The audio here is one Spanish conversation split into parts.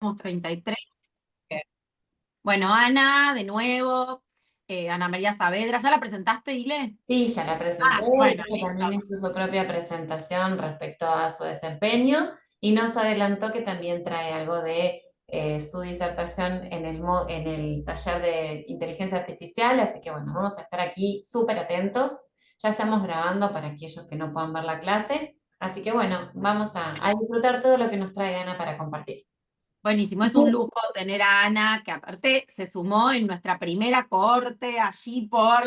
Somos 33. Bueno, Ana, de nuevo, Ana María Saavedra, ¿ya la presentaste, Ile? Sí, ya la Ah, presenté, bueno, ella listo. también hizo su propia presentación respecto a su desempeño y nos adelantó que también trae algo de su disertación en el taller de inteligencia artificial, así que bueno, vamos a estar aquí súper atentos. Ya estamos grabando para aquellos que no puedan ver la clase, así que bueno, vamos a disfrutar todo lo que nos trae Ana para compartir. Buenísimo, es un lujo tener a Ana, que aparte se sumó en nuestra primera cohorte allí por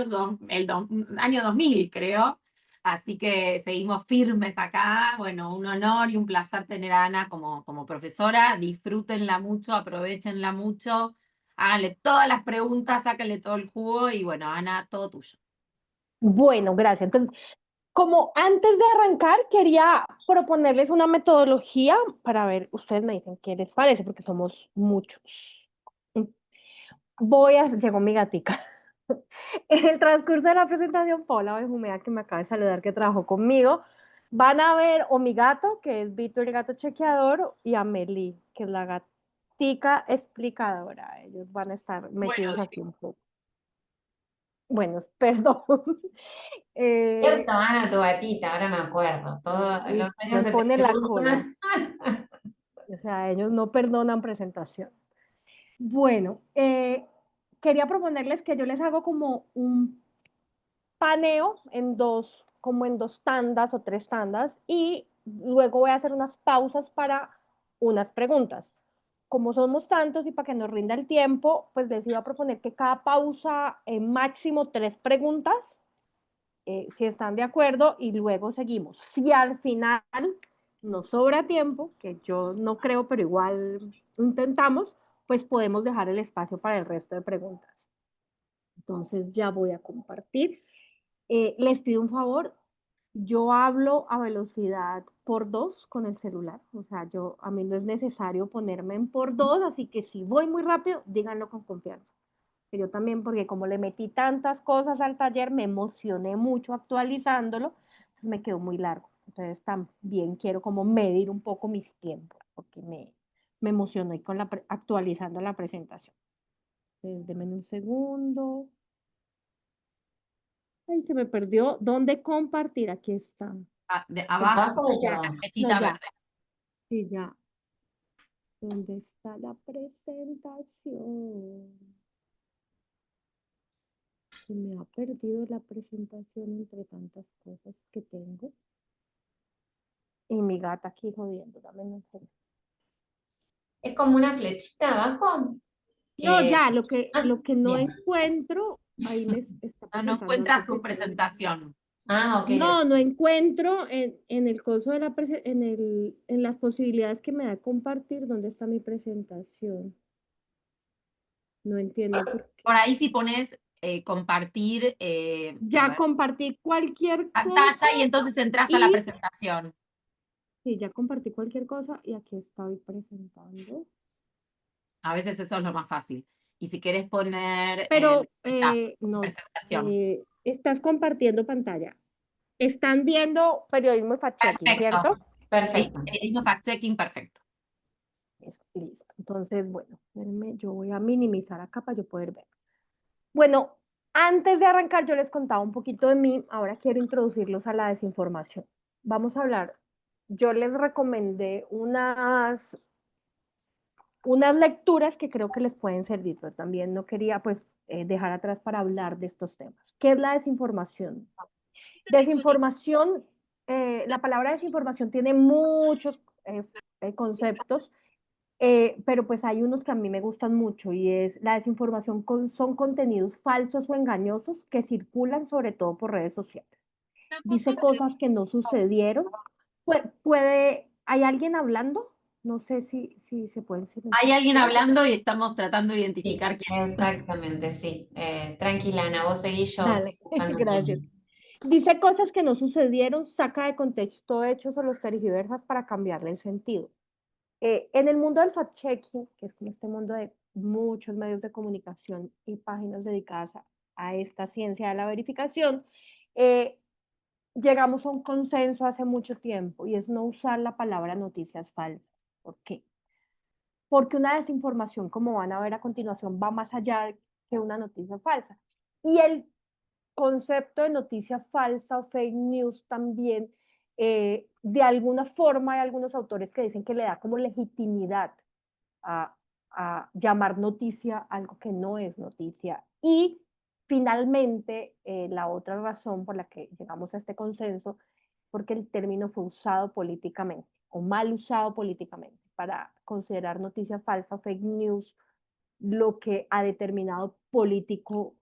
año 2000, creo. Así que seguimos firmes acá. Bueno, un honor y un placer tener a Ana como profesora. Disfrútenla mucho, aprovechenla mucho, háganle todas las preguntas, sáquenle todo el jugo y bueno, Ana, todo tuyo. Bueno, gracias. Entonces, como antes de arrancar, quería proponerles una metodología para ver, ustedes me dicen qué les parece, porque somos muchos. Llegó mi gatica. En el transcurso de la presentación, Paula Benjumea, que me acaba de saludar, que trabajó conmigo, van a ver o mi gato, que es Vito el gato chequeador, y Amelie, que es la gatica explicadora. Ellos van a estar Bueno, metidos aquí un poco. Bueno, perdón. Cierto, Eh, Ana, tu gatita, ahora me acuerdo, todos y los años me se te pone la cola. cruzan. O sea, ellos no perdonan presentación. Bueno, quería proponerles que yo les hago como un paneo en dos, como en dos tandas o tres tandas, y luego voy a hacer unas pausas para unas preguntas. Como somos tantos y para que nos rinda el tiempo, pues les iba a proponer que cada pausa, máximo tres preguntas, si están de acuerdo, y luego seguimos. Si al final nos sobra tiempo, que yo no creo, pero igual intentamos, pues podemos dejar el espacio para el resto de preguntas. Entonces ya voy a compartir. Les pido un favor, yo hablo a velocidad por dos con el celular, o sea, a mí no es necesario ponerme en por dos, así que si voy muy rápido, díganlo con confianza. Que yo también, porque como le metí tantas cosas al taller, me emocioné mucho actualizándolo, entonces me quedó muy largo. Entonces también quiero como medir un poco mis tiempos, porque me emocioné con actualizando la presentación. Entonces, denme un segundo. Ay, se me perdió. ¿Dónde compartir? Aquí está. De abajo, Abajo de Ya, la todo. no, flechita ya. verde. Sí, ya. ¿Dónde está la presentación? Se me ha perdido la presentación entre tantas cosas que tengo. Y mi gata aquí jodiendo, dame un segundo. Es como una flechita abajo. No, que- ya, lo que no Bien. encuentro, ahí me está No, no presentando. encuentra su presentación. Ah, ok. No encuentro en el coso de en las posibilidades que me da compartir dónde está mi presentación. No entiendo por qué. Por ahí si pones compartir, a Ya ver, compartí cualquier cosa pantalla y entonces entras a la y presentación. sí, ya compartí cualquier cosa y aquí estoy presentando. A veces eso es lo más fácil. Y si quieres poner en Pero esta no, presentación. estás compartiendo pantalla. Están viendo periodismo y fact-checking, Perfecto. ¿cierto? Sí, Perfecto. periodismo fact-checking, perfecto. Listo. Entonces, bueno, espérenme, yo voy a minimizar acá para yo poder ver. Bueno, antes de arrancar, yo les contaba un poquito de mí. Ahora quiero introducirlos a la desinformación. Vamos a hablar. Yo les recomendé unas lecturas que creo que les pueden servir, pero también no quería pues dejar atrás para hablar de estos temas. ¿Qué es la desinformación? Desinformación, la palabra desinformación tiene muchos conceptos, pero pues hay unos que a mí me gustan mucho y es la desinformación son contenidos falsos o engañosos que circulan sobre todo por redes sociales. Dice cosas que no sucedieron. ¿Hay alguien hablando? No sé si se pueden Hay silenciar alguien todos. hablando y estamos tratando de Sí, identificar quién es. exactamente, sí. Tranquila, Ana, vos seguís, yo estoy Dale, buscando gracias. quién. Dice cosas que no sucedieron, saca de contexto hechos o los tergiversas para cambiarle el sentido. En el mundo del fact-checking, que es como este mundo de muchos medios de comunicación y páginas dedicadas a esta ciencia de la verificación, eh, llegamos a un consenso hace mucho tiempo y es no usar la palabra noticias falsas. ¿Por qué? porque una desinformación, como van a ver a continuación, va más allá que una noticia falsa. Y el concepto de noticia falsa o fake news también, de alguna forma hay algunos autores que dicen que le da como legitimidad a, a llamar noticia algo que no es noticia. Y finalmente, la otra razón por la que llegamos a este consenso, porque el término fue usado políticamente o mal usado políticamente para considerar noticia falsa o fake news lo que a determinado político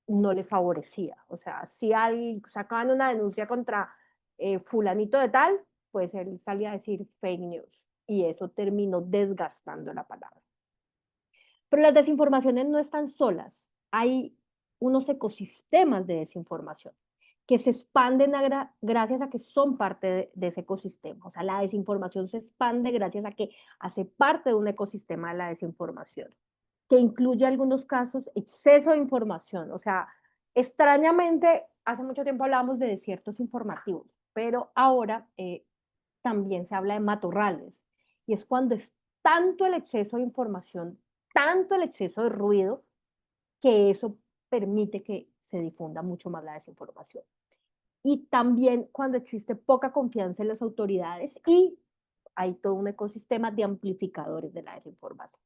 no le favorecía. O sea, si sacaban una denuncia contra fulanito de tal, pues él salía a decir fake news y eso terminó desgastando la palabra. Pero las desinformaciones no están solas. Hay unos ecosistemas de desinformación que se expanden gracias a que son parte de ese ecosistema. O sea, la desinformación se expande gracias a que hace parte de un ecosistema de la desinformación, que incluye en algunos casos exceso de información. O sea, extrañamente, hace mucho tiempo hablábamos de desiertos informativos, pero ahora también se habla de matorrales. Y es cuando es tanto el exceso de información, tanto el exceso de ruido, que eso permite que se difunda mucho más la desinformación. Y también cuando existe poca confianza en las autoridades y hay todo un ecosistema de amplificadores de la desinformación.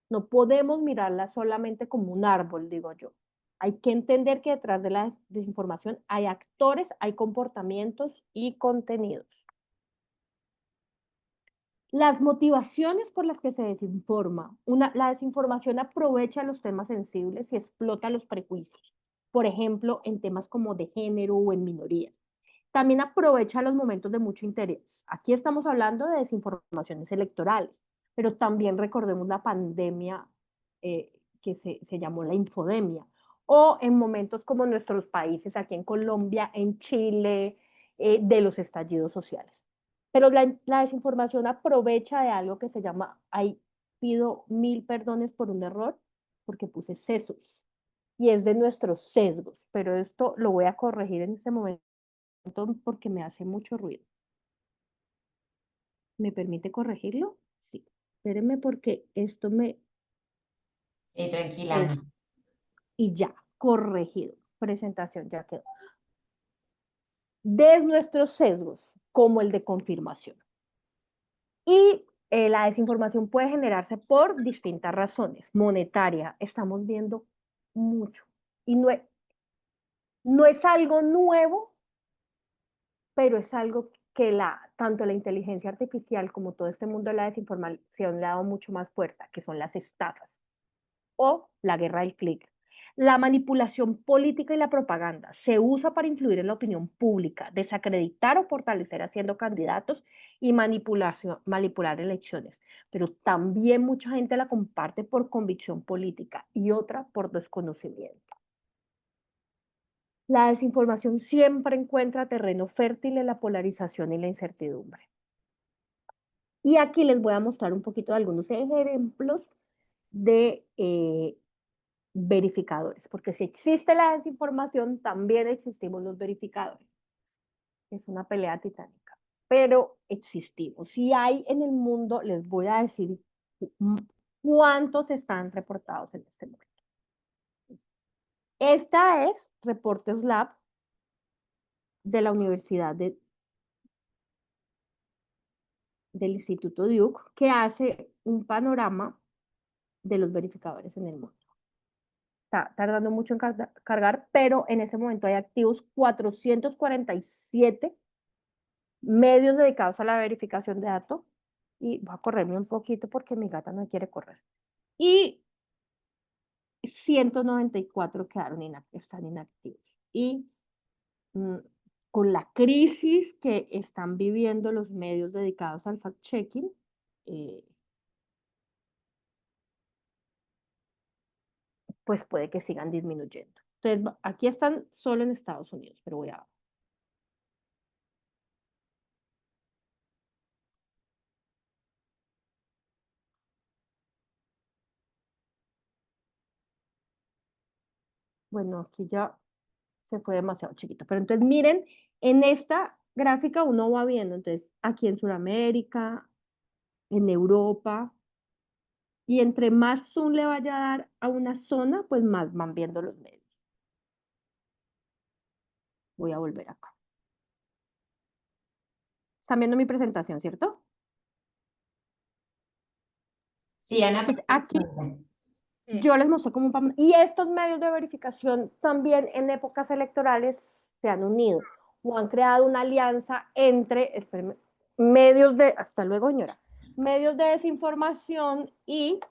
No podemos mirarla solamente como un árbol, digo yo. Hay que entender que detrás de la desinformación hay actores, hay comportamientos y contenidos. Las motivaciones por las que se desinforma. La desinformación aprovecha los temas sensibles y explota los prejuicios. Por ejemplo, en temas como de género o en minorías. También aprovecha los momentos de mucho interés. Aquí estamos hablando de desinformaciones electorales, pero también recordemos la pandemia que se llamó la infodemia, o en momentos como nuestros países, aquí en Colombia, en Chile, de los estallidos sociales. Pero la desinformación aprovecha de algo que se llama, ahí pido 1000 perdones por un error, porque puse sesos, y es de nuestros sesgos, pero esto lo voy a corregir en este momento porque me hace mucho ruido. ¿Me permite corregirlo? Sí. Espérenme porque esto me... Sí, tranquila, es- Ana. y ya, corregido. Presentación ya quedó. De nuestros sesgos, como el de confirmación. Y la desinformación puede generarse por distintas razones. Monetaria, estamos viendo mucho. Y no es algo nuevo, pero es algo que tanto la inteligencia artificial como todo este mundo de la desinformación le ha dado mucho más fuerza, que son las estafas o la guerra del clic. La manipulación política y la propaganda se usa para influir en la opinión pública, desacreditar o fortalecer haciendo candidatos y manipular elecciones. Pero también mucha gente la comparte por convicción política y otra por desconocimiento. La desinformación siempre encuentra terreno fértil en la polarización y la incertidumbre. Y aquí les voy a mostrar un poquito de algunos ejemplos de verificadores, porque si existe la desinformación, también existimos los verificadores. Es una pelea titánica, pero existimos. Si hay en el mundo, les voy a decir cuántos están reportados en este momento. Esta es Reportes Lab de la Universidad del Instituto Duke, que hace un panorama de los verificadores en el mundo. Está tardando mucho en cargar, pero en ese momento hay activos 447 medios dedicados a la verificación de datos. Y voy a correrme un poquito porque mi gata no quiere correr. Y 194 están inactivos. Y con la crisis que están viviendo los medios dedicados al fact-checking, pues puede que sigan disminuyendo. Entonces, aquí están solo en Estados Unidos, pero voy a... Bueno, aquí ya se fue demasiado chiquito. Pero entonces miren, en esta gráfica uno va viendo, entonces aquí en Sudamérica, en Europa, Y entre más zoom le vaya a dar a una zona, pues más van viendo los medios. Voy a volver acá. ¿Están viendo mi presentación, cierto? Sí, Ana, Pues aquí perfectamente. yo les mostré cómo... Y estos medios de verificación también en épocas electorales se han unido o han creado una alianza entre, espérenme, medios de... Hasta luego, señora. Medios de desinformación y...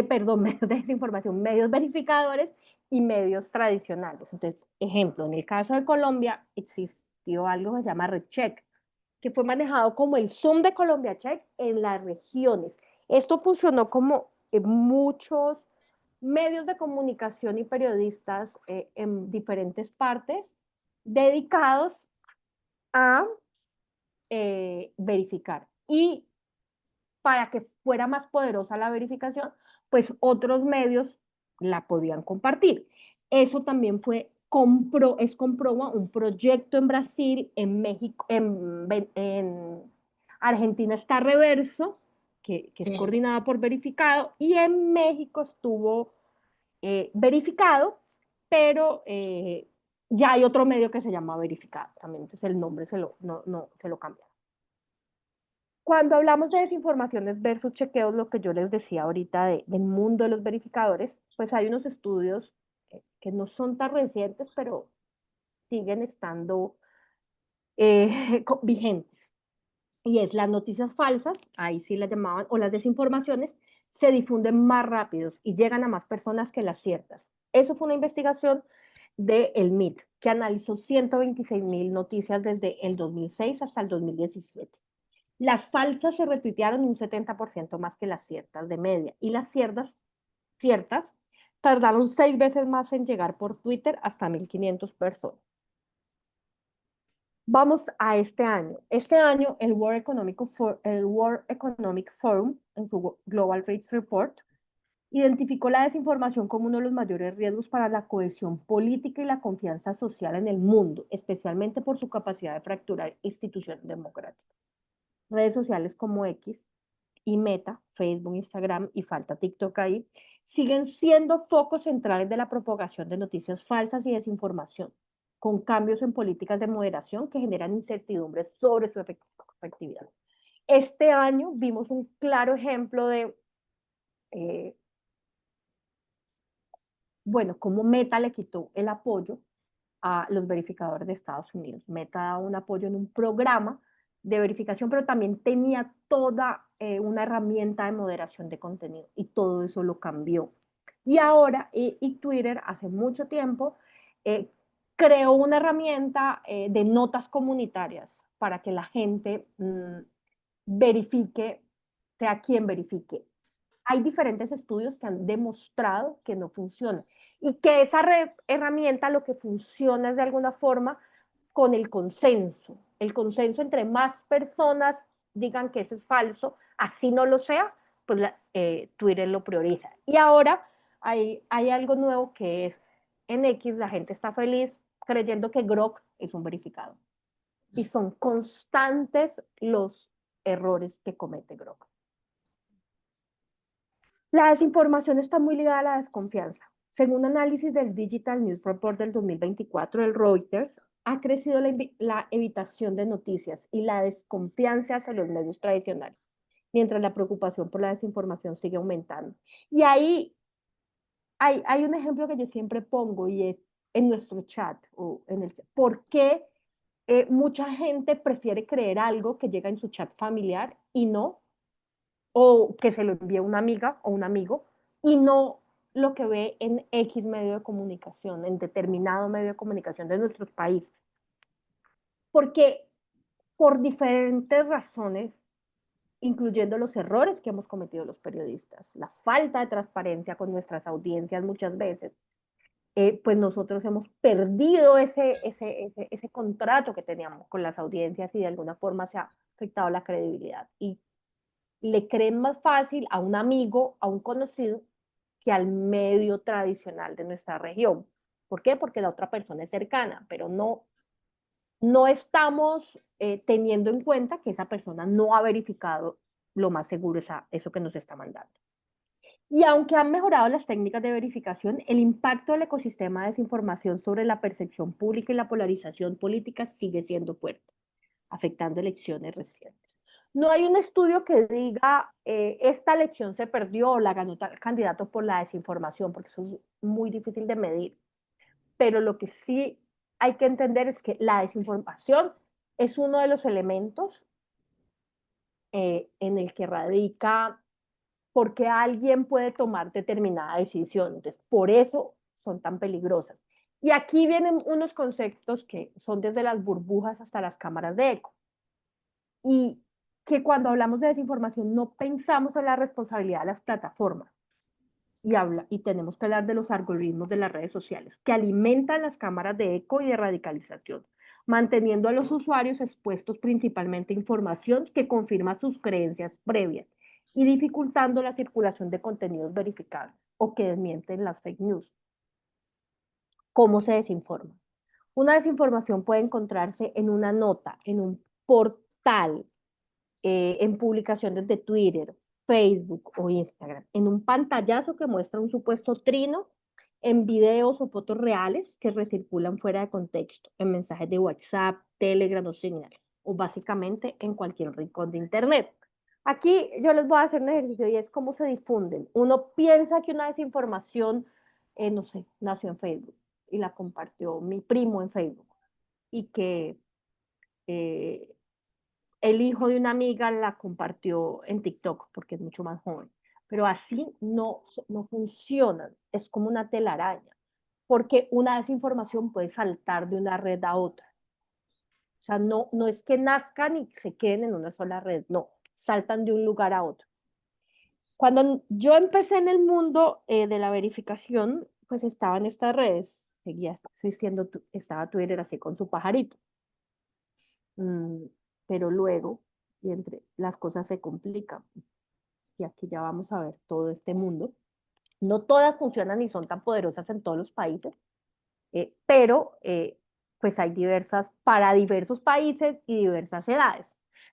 perdón, medios de desinformación, medios verificadores y medios tradicionales. Entonces, ejemplo, en el caso de Colombia existió algo que se llama RedCheck, que fue manejado como el Zoom de Colombia Check en las regiones. Esto funcionó como en muchos medios de comunicación y periodistas en diferentes partes dedicados a verificar. Y para que fuera más poderosa la verificación, pues otros medios la podían compartir. Eso también es comproba un proyecto en Brasil, en México, en Argentina está Reverso, que es Sí. coordinada por Verificado, y en México estuvo Verificado, pero ya hay otro medio que se llama Verificado también, entonces el nombre no, se lo cambiaron. Cuando hablamos de desinformaciones versus chequeos, lo que yo les decía ahorita del mundo de los verificadores, pues hay unos estudios que no son tan recientes, pero siguen estando vigentes. Y es las noticias falsas, ahí sí las llamaban, o las desinformaciones, se difunden más rápidos y llegan a más personas que las ciertas. Eso fue una investigación del MIT, que analizó 126.000 noticias desde el 2006 hasta el 2017. Las falsas se retuitearon un 70% más que las ciertas de media y las ciertas tardaron 6 veces más en llegar por Twitter hasta 1.500 personas. Vamos a este año. Este año el World Economic Forum en su Global Reach Report identificó la desinformación como uno de los mayores riesgos para la cohesión política y la confianza social en el mundo, especialmente por su capacidad de fracturar instituciones democráticas. Redes sociales como X y Meta, Facebook, Instagram y falta TikTok ahí, siguen siendo focos centrales de la propagación de noticias falsas y desinformación, con cambios en políticas de moderación que generan incertidumbres sobre su efectividad. Este año vimos un claro ejemplo de, bueno, cómo Meta le quitó el apoyo a los verificadores de Estados Unidos. Meta da un apoyo en un programa de verificación, pero también tenía toda una herramienta de moderación de contenido y todo eso lo cambió. Y ahora, y Twitter hace mucho tiempo, creó una herramienta de notas comunitarias para que la gente verifique, sea quien verifique. Hay diferentes estudios que han demostrado que no funciona y que esa herramienta lo que funciona es de alguna forma con el consenso. El consenso entre más personas digan que eso es falso, así no lo sea, pues Twitter lo prioriza. Y ahora hay algo nuevo que es en X, la gente está feliz creyendo que Grok es un verificado. Y son constantes los errores que comete Grok. La desinformación está muy ligada a la desconfianza. Según análisis del Digital News Report del 2024 del Reuters, ha crecido la evitación de noticias y la desconfianza hacia los medios tradicionales, mientras la preocupación por la desinformación sigue aumentando. Y ahí hay un ejemplo que yo siempre pongo y es en nuestro chat o en el chat. ¿Por qué mucha gente prefiere creer algo que llega en su chat familiar y no o que se lo envíe una amiga o un amigo, y no lo que ve en X medio de comunicación, en determinado medio de comunicación de nuestros países? Porque por diferentes razones, incluyendo los errores que hemos cometido los periodistas, la falta de transparencia con nuestras audiencias muchas veces, pues nosotros hemos perdido ese contrato que teníamos con las audiencias y de alguna forma se ha afectado la credibilidad. Y le creen más fácil a un amigo, a un conocido, que al medio tradicional de nuestra región. ¿Por qué? Porque la otra persona es cercana, pero no estamos teniendo en cuenta que esa persona no ha verificado lo más seguro eso que nos está mandando. Y aunque han mejorado las técnicas de verificación, el impacto del ecosistema de desinformación sobre la percepción pública y la polarización política sigue siendo fuerte, afectando elecciones recientes. No hay un estudio que diga esta elección se perdió o la ganó tal candidato por la desinformación, porque eso es muy difícil de medir. Pero lo que sí hay que entender es que la desinformación es uno de los elementos en el que radica porque alguien puede tomar determinada decisión. Entonces, por eso son tan peligrosas. Y aquí vienen unos conceptos que son desde las burbujas hasta las cámaras de eco. Y que cuando hablamos de desinformación no pensamos en la responsabilidad de las plataformas. Y tenemos que hablar de los algoritmos de las redes sociales, que alimentan las cámaras de eco y de radicalización, manteniendo a los usuarios expuestos principalmente a información que confirma sus creencias previas y dificultando la circulación de contenidos verificables o que desmienten las fake news. ¿Cómo se desinforma? Una desinformación puede encontrarse en una nota, en un portal, en publicaciones de Twitter, Facebook o Instagram, en un pantallazo que muestra un supuesto trino, en videos o fotos reales que recirculan fuera de contexto, en mensajes de WhatsApp, Telegram o Signal, o básicamente en cualquier rincón de Internet. Aquí yo les voy a hacer un ejercicio y es cómo se difunden. Uno piensa que una desinformación, no sé, nació en Facebook y la compartió mi primo en Facebook y que eh, el hijo de una amiga la compartió en TikTok porque es mucho más joven. Pero así no funcionan, es como una telaraña, porque una desinformación puede saltar de una red a otra. O sea, no es que nazcan y se queden en una sola red, no, saltan de un lugar a otro. Cuando yo empecé en el mundo de la verificación, pues estaba en estas redes, seguía existiendo, estaba Twitter así con su pajarito. Pero luego, y entre las cosas se complican, y aquí ya vamos a ver todo este mundo. No todas funcionan y son tan poderosas en todos los países, pero pues hay diversas, para diversos países y diversas edades.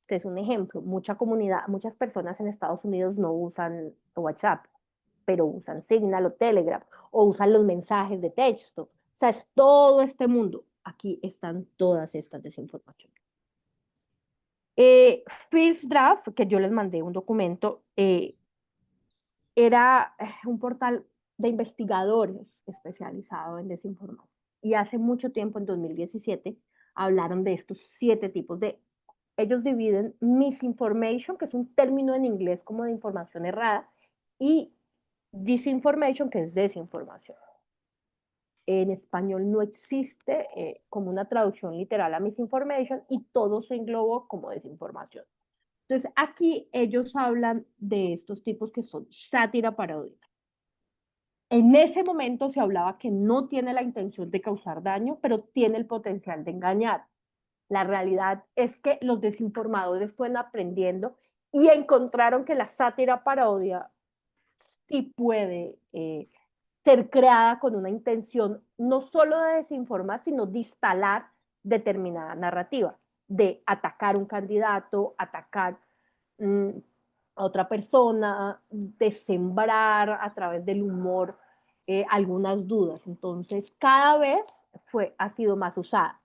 Entonces, un ejemplo, mucha comunidad, muchas personas en Estados Unidos no usan WhatsApp, pero usan Signal o Telegram, o usan los mensajes de texto. O sea, es todo este mundo. Aquí están todas estas desinformaciones. First Draft, que yo les mandé un documento, era un portal de investigadores especializado en desinformación. Y hace mucho tiempo, en 2017, hablaron de estos 7 tipos de... Ellos dividen misinformation, que es un término en inglés como de información errada, y disinformation, que es desinformación. En español no existe como una traducción literal a misinformation y todo se englobó como desinformación. Entonces, aquí ellos hablan de estos tipos que son sátira paródica. En ese momento se hablaba que no tiene la intención de causar daño, pero tiene el potencial de engañar. La realidad es que los desinformadores fueron aprendiendo y encontraron que la sátira parodia sí puede ser creada con una intención no solo de desinformar, sino de instalar determinada narrativa, de atacar un candidato, atacar a otra persona, de sembrar a través del humor algunas dudas. Entonces, cada vez ha sido más usada.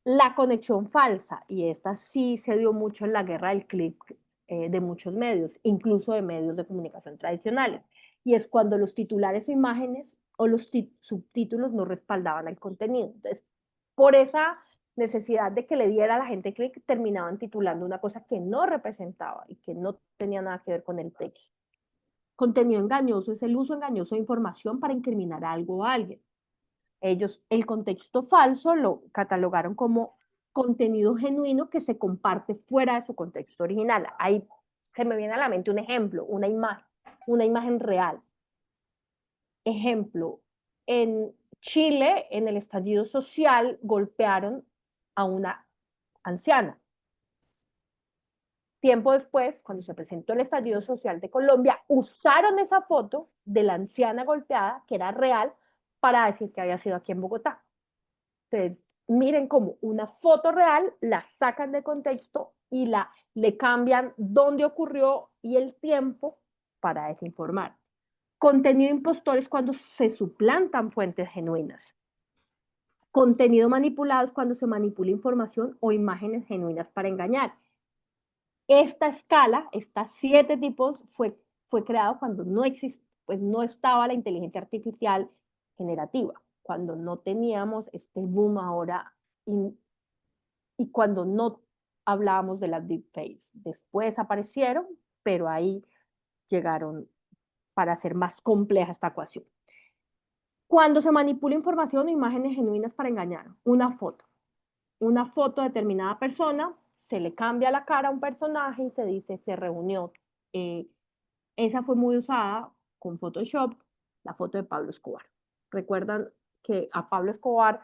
La conexión falsa, y esta sí se dio mucho en la guerra del clic de muchos medios, incluso de medios de comunicación tradicionales, y es cuando los titulares o imágenes o los subtítulos no respaldaban el contenido. Entonces, por esa necesidad de que le diera a la gente clic, terminaban titulando una cosa que no representaba y que no tenía nada que ver con el texto. Contenido engañoso es el uso engañoso de información para incriminar a algo o a alguien. Ellos el contexto falso lo catalogaron como contenido genuino que se comparte fuera de su contexto original. Ahí se me viene a la mente un ejemplo, una imagen real. Ejemplo, en Chile, en el estallido social, golpearon a una anciana. Tiempo después, cuando se presentó el estallido social de Colombia, usaron esa foto de la anciana golpeada, que era real, para decir que había sido aquí en Bogotá. Entonces, miren cómo una foto real la sacan de contexto y le cambian dónde ocurrió y el tiempo para desinformar. Contenido impostor es cuando se suplantan fuentes genuinas. Contenido manipulado es cuando se manipula información o imágenes genuinas para engañar. Esta escala, estas 7 tipos, fue creado cuando pues no estaba la inteligencia artificial generativa, cuando no teníamos este boom ahora y cuando no hablábamos de las deepfakes. Después aparecieron, pero ahí llegaron para hacer más compleja esta ecuación. Cuando se manipula información o imágenes genuinas para engañar, una foto de determinada persona, se le cambia la cara a un personaje y se dice se reunió. Esa fue muy usada con Photoshop, la foto de Pablo Escobar. Recuerdan que a Pablo Escobar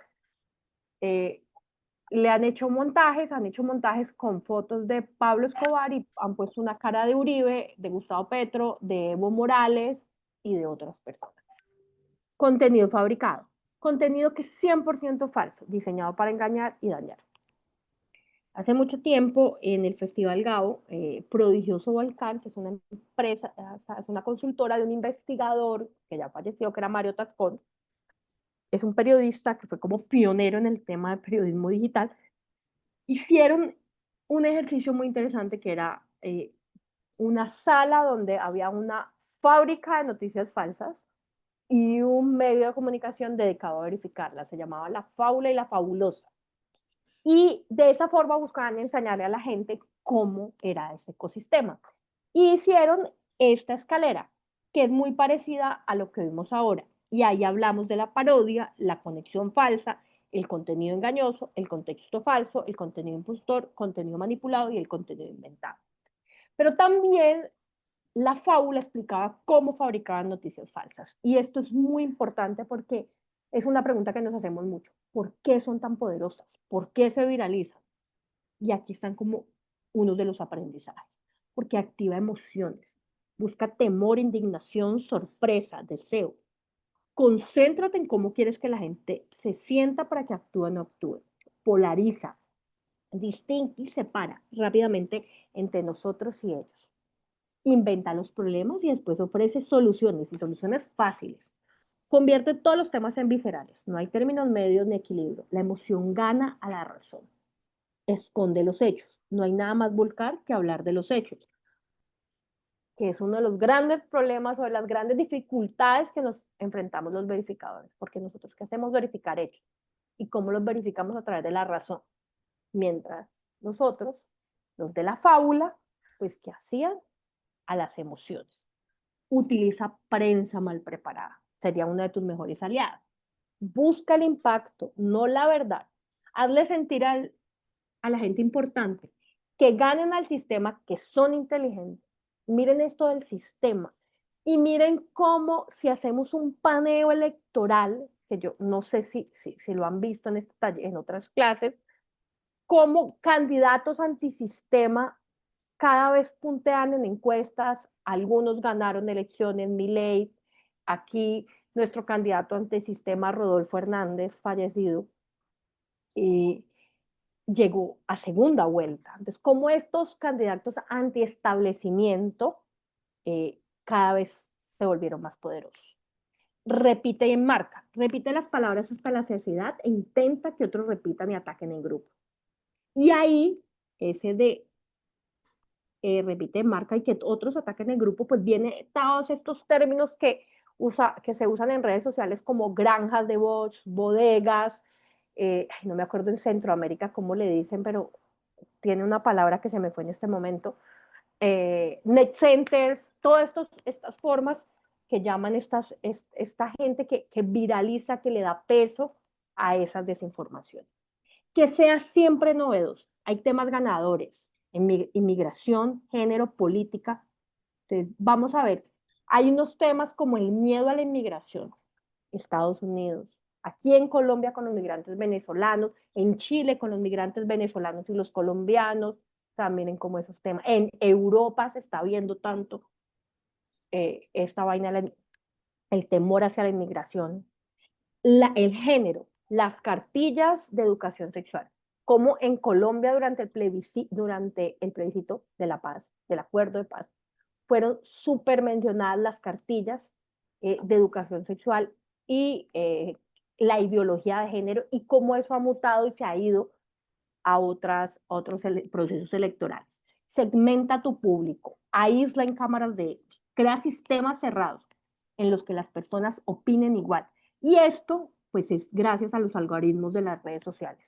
le han hecho montajes con fotos de Pablo Escobar y han puesto una cara de Uribe, de Gustavo Petro, de Evo Morales y de otras personas. Contenido fabricado. Contenido que es 100% falso, diseñado para engañar y dañar. Hace mucho tiempo en el Festival Gabo, Prodigioso Volcán, que es una empresa, es una consultora de un investigador que ya falleció, que era Mario Tascón, es un periodista que fue como pionero en el tema de periodismo digital, hicieron un ejercicio muy interesante que era una sala donde había una fábrica de noticias falsas y un medio de comunicación dedicado a verificarlas. Se llamaba La Fábula y La Fabulosa. Y de esa forma buscaban enseñarle a la gente cómo era ese ecosistema. Y hicieron esta escalera, que es muy parecida a lo que vimos ahora. Y ahí hablamos de la parodia, la conexión falsa, el contenido engañoso, el contexto falso, el contenido impostor, contenido manipulado y el contenido inventado. Pero también la fábula explicaba cómo fabricaban noticias falsas. Y esto es muy importante porque es una pregunta que nos hacemos mucho. ¿Por qué son tan poderosas? ¿Por qué se viralizan? Y aquí están como uno de los aprendizajes. Porque activa emociones. Busca temor, indignación, sorpresa, deseo. Concéntrate en cómo quieres que la gente se sienta para que actúe o no actúe. Polariza, distingue y separa rápidamente entre nosotros y ellos. Inventa los problemas y después ofrece soluciones y soluciones fáciles. Convierte todos los temas en viscerales. No hay términos medios ni equilibrio. La emoción gana a la razón. Esconde los hechos. No hay nada más vulgar que hablar de los hechos, que es uno de los grandes problemas o de las grandes dificultades que nos enfrentamos los verificadores, porque nosotros ¿qué hacemos? Verificar hechos. ¿Y cómo los verificamos? A través de la razón. Mientras nosotros, los de la fábula, pues ¿qué hacían? A las emociones. Utiliza prensa mal preparada. Sería una de tus mejores aliadas. Busca el impacto, no la verdad. Hazle sentir a la gente importante, que ganen al sistema, que son inteligentes. Miren esto del sistema y miren cómo si hacemos un paneo electoral, que yo no sé si lo han visto en otras clases, cómo candidatos antisistema cada vez puntean en encuestas, algunos ganaron elecciones, Milei, aquí nuestro candidato antisistema Rodolfo Hernández, fallecido, llegó a segunda vuelta. Entonces, como estos candidatos antiestablecimiento cada vez se volvieron más poderosos. Repite y enmarca, repite las palabras hasta la saciedad e intenta que otros repitan y ataquen en grupo. Y ahí, ese de repite, marca y que otros ataquen en grupo, pues viene todos estos términos que se usan en redes sociales como granjas de bots, bodegas, no me acuerdo en Centroamérica cómo le dicen, pero tiene una palabra que se me fue en este momento, net centers, todas estas formas que llaman esta gente que viraliza, que le da peso a esas desinformaciones. Que sea siempre novedoso. Hay temas ganadores, inmigración, género, política. Entonces, vamos a ver, hay unos temas como el miedo a la inmigración, Estados Unidos, aquí en Colombia con los migrantes venezolanos, en Chile con los migrantes venezolanos y los colombianos, también en como esos temas. En Europa se está viendo tanto esta vaina, el temor hacia la inmigración. El género, las cartillas de educación sexual, como en Colombia durante el plebiscito de la paz, del acuerdo de paz, fueron súper mencionadas las cartillas de educación sexual y la ideología de género y cómo eso ha mutado y se ha ido a otros procesos electorales. Segmenta tu público, aísla en cámaras de ellos, crea sistemas cerrados en los que las personas opinen igual. Y esto, pues, es gracias a los algoritmos de las redes sociales.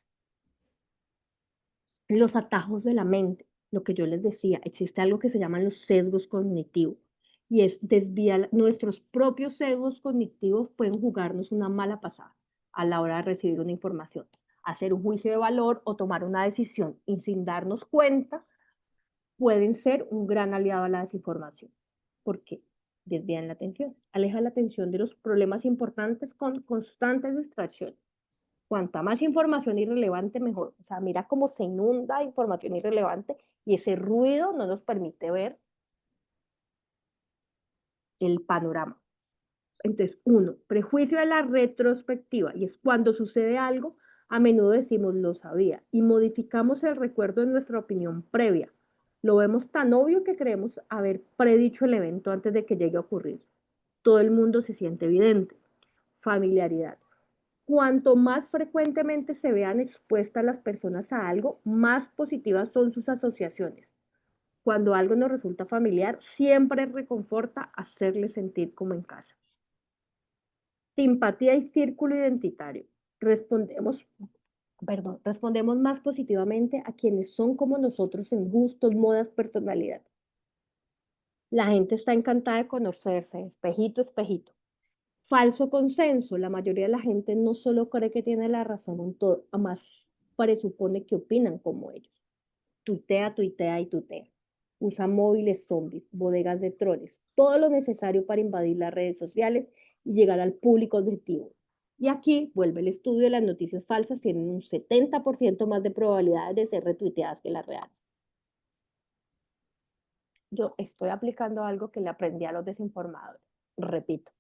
Los atajos de la mente, lo que yo les decía, existe algo que se llaman los sesgos cognitivos y es desviar nuestros propios sesgos cognitivos pueden jugarnos una mala pasada a la hora de recibir una información, hacer un juicio de valor o tomar una decisión y sin darnos cuenta pueden ser un gran aliado a la desinformación. ¿Por qué? Desvían la atención, aleja la atención de los problemas importantes con constantes distracciones. Cuanta más información irrelevante, mejor. O sea, mira cómo se inunda información irrelevante y ese ruido no nos permite ver el panorama. Entonces, uno, prejuicio de la retrospectiva, y es cuando sucede algo, a menudo decimos lo sabía y modificamos el recuerdo de nuestra opinión previa. Lo vemos tan obvio que creemos haber predicho el evento antes de que llegue a ocurrir. Todo el mundo se siente evidente. Familiaridad. Cuanto más frecuentemente se vean expuestas las personas a algo, más positivas son sus asociaciones. Cuando algo nos resulta familiar, siempre reconforta hacerle sentir como en casa. Simpatía y círculo identitario. Respondemos más positivamente a quienes son como nosotros en gustos, modas, personalidad. La gente está encantada de conocerse, espejito, espejito. Falso consenso. La mayoría de la gente no solo cree que tiene la razón en todo, además presupone que opinan como ellos. Tuitea, tuitea y tuitea. Usa móviles zombies, bodegas de troles, todo lo necesario para invadir las redes sociales y llegar al público objetivo. Y aquí vuelve el estudio, las noticias falsas tienen un 70% más de probabilidades de ser retuiteadas que las reales. Yo estoy aplicando algo que le aprendí a los desinformadores. Repito.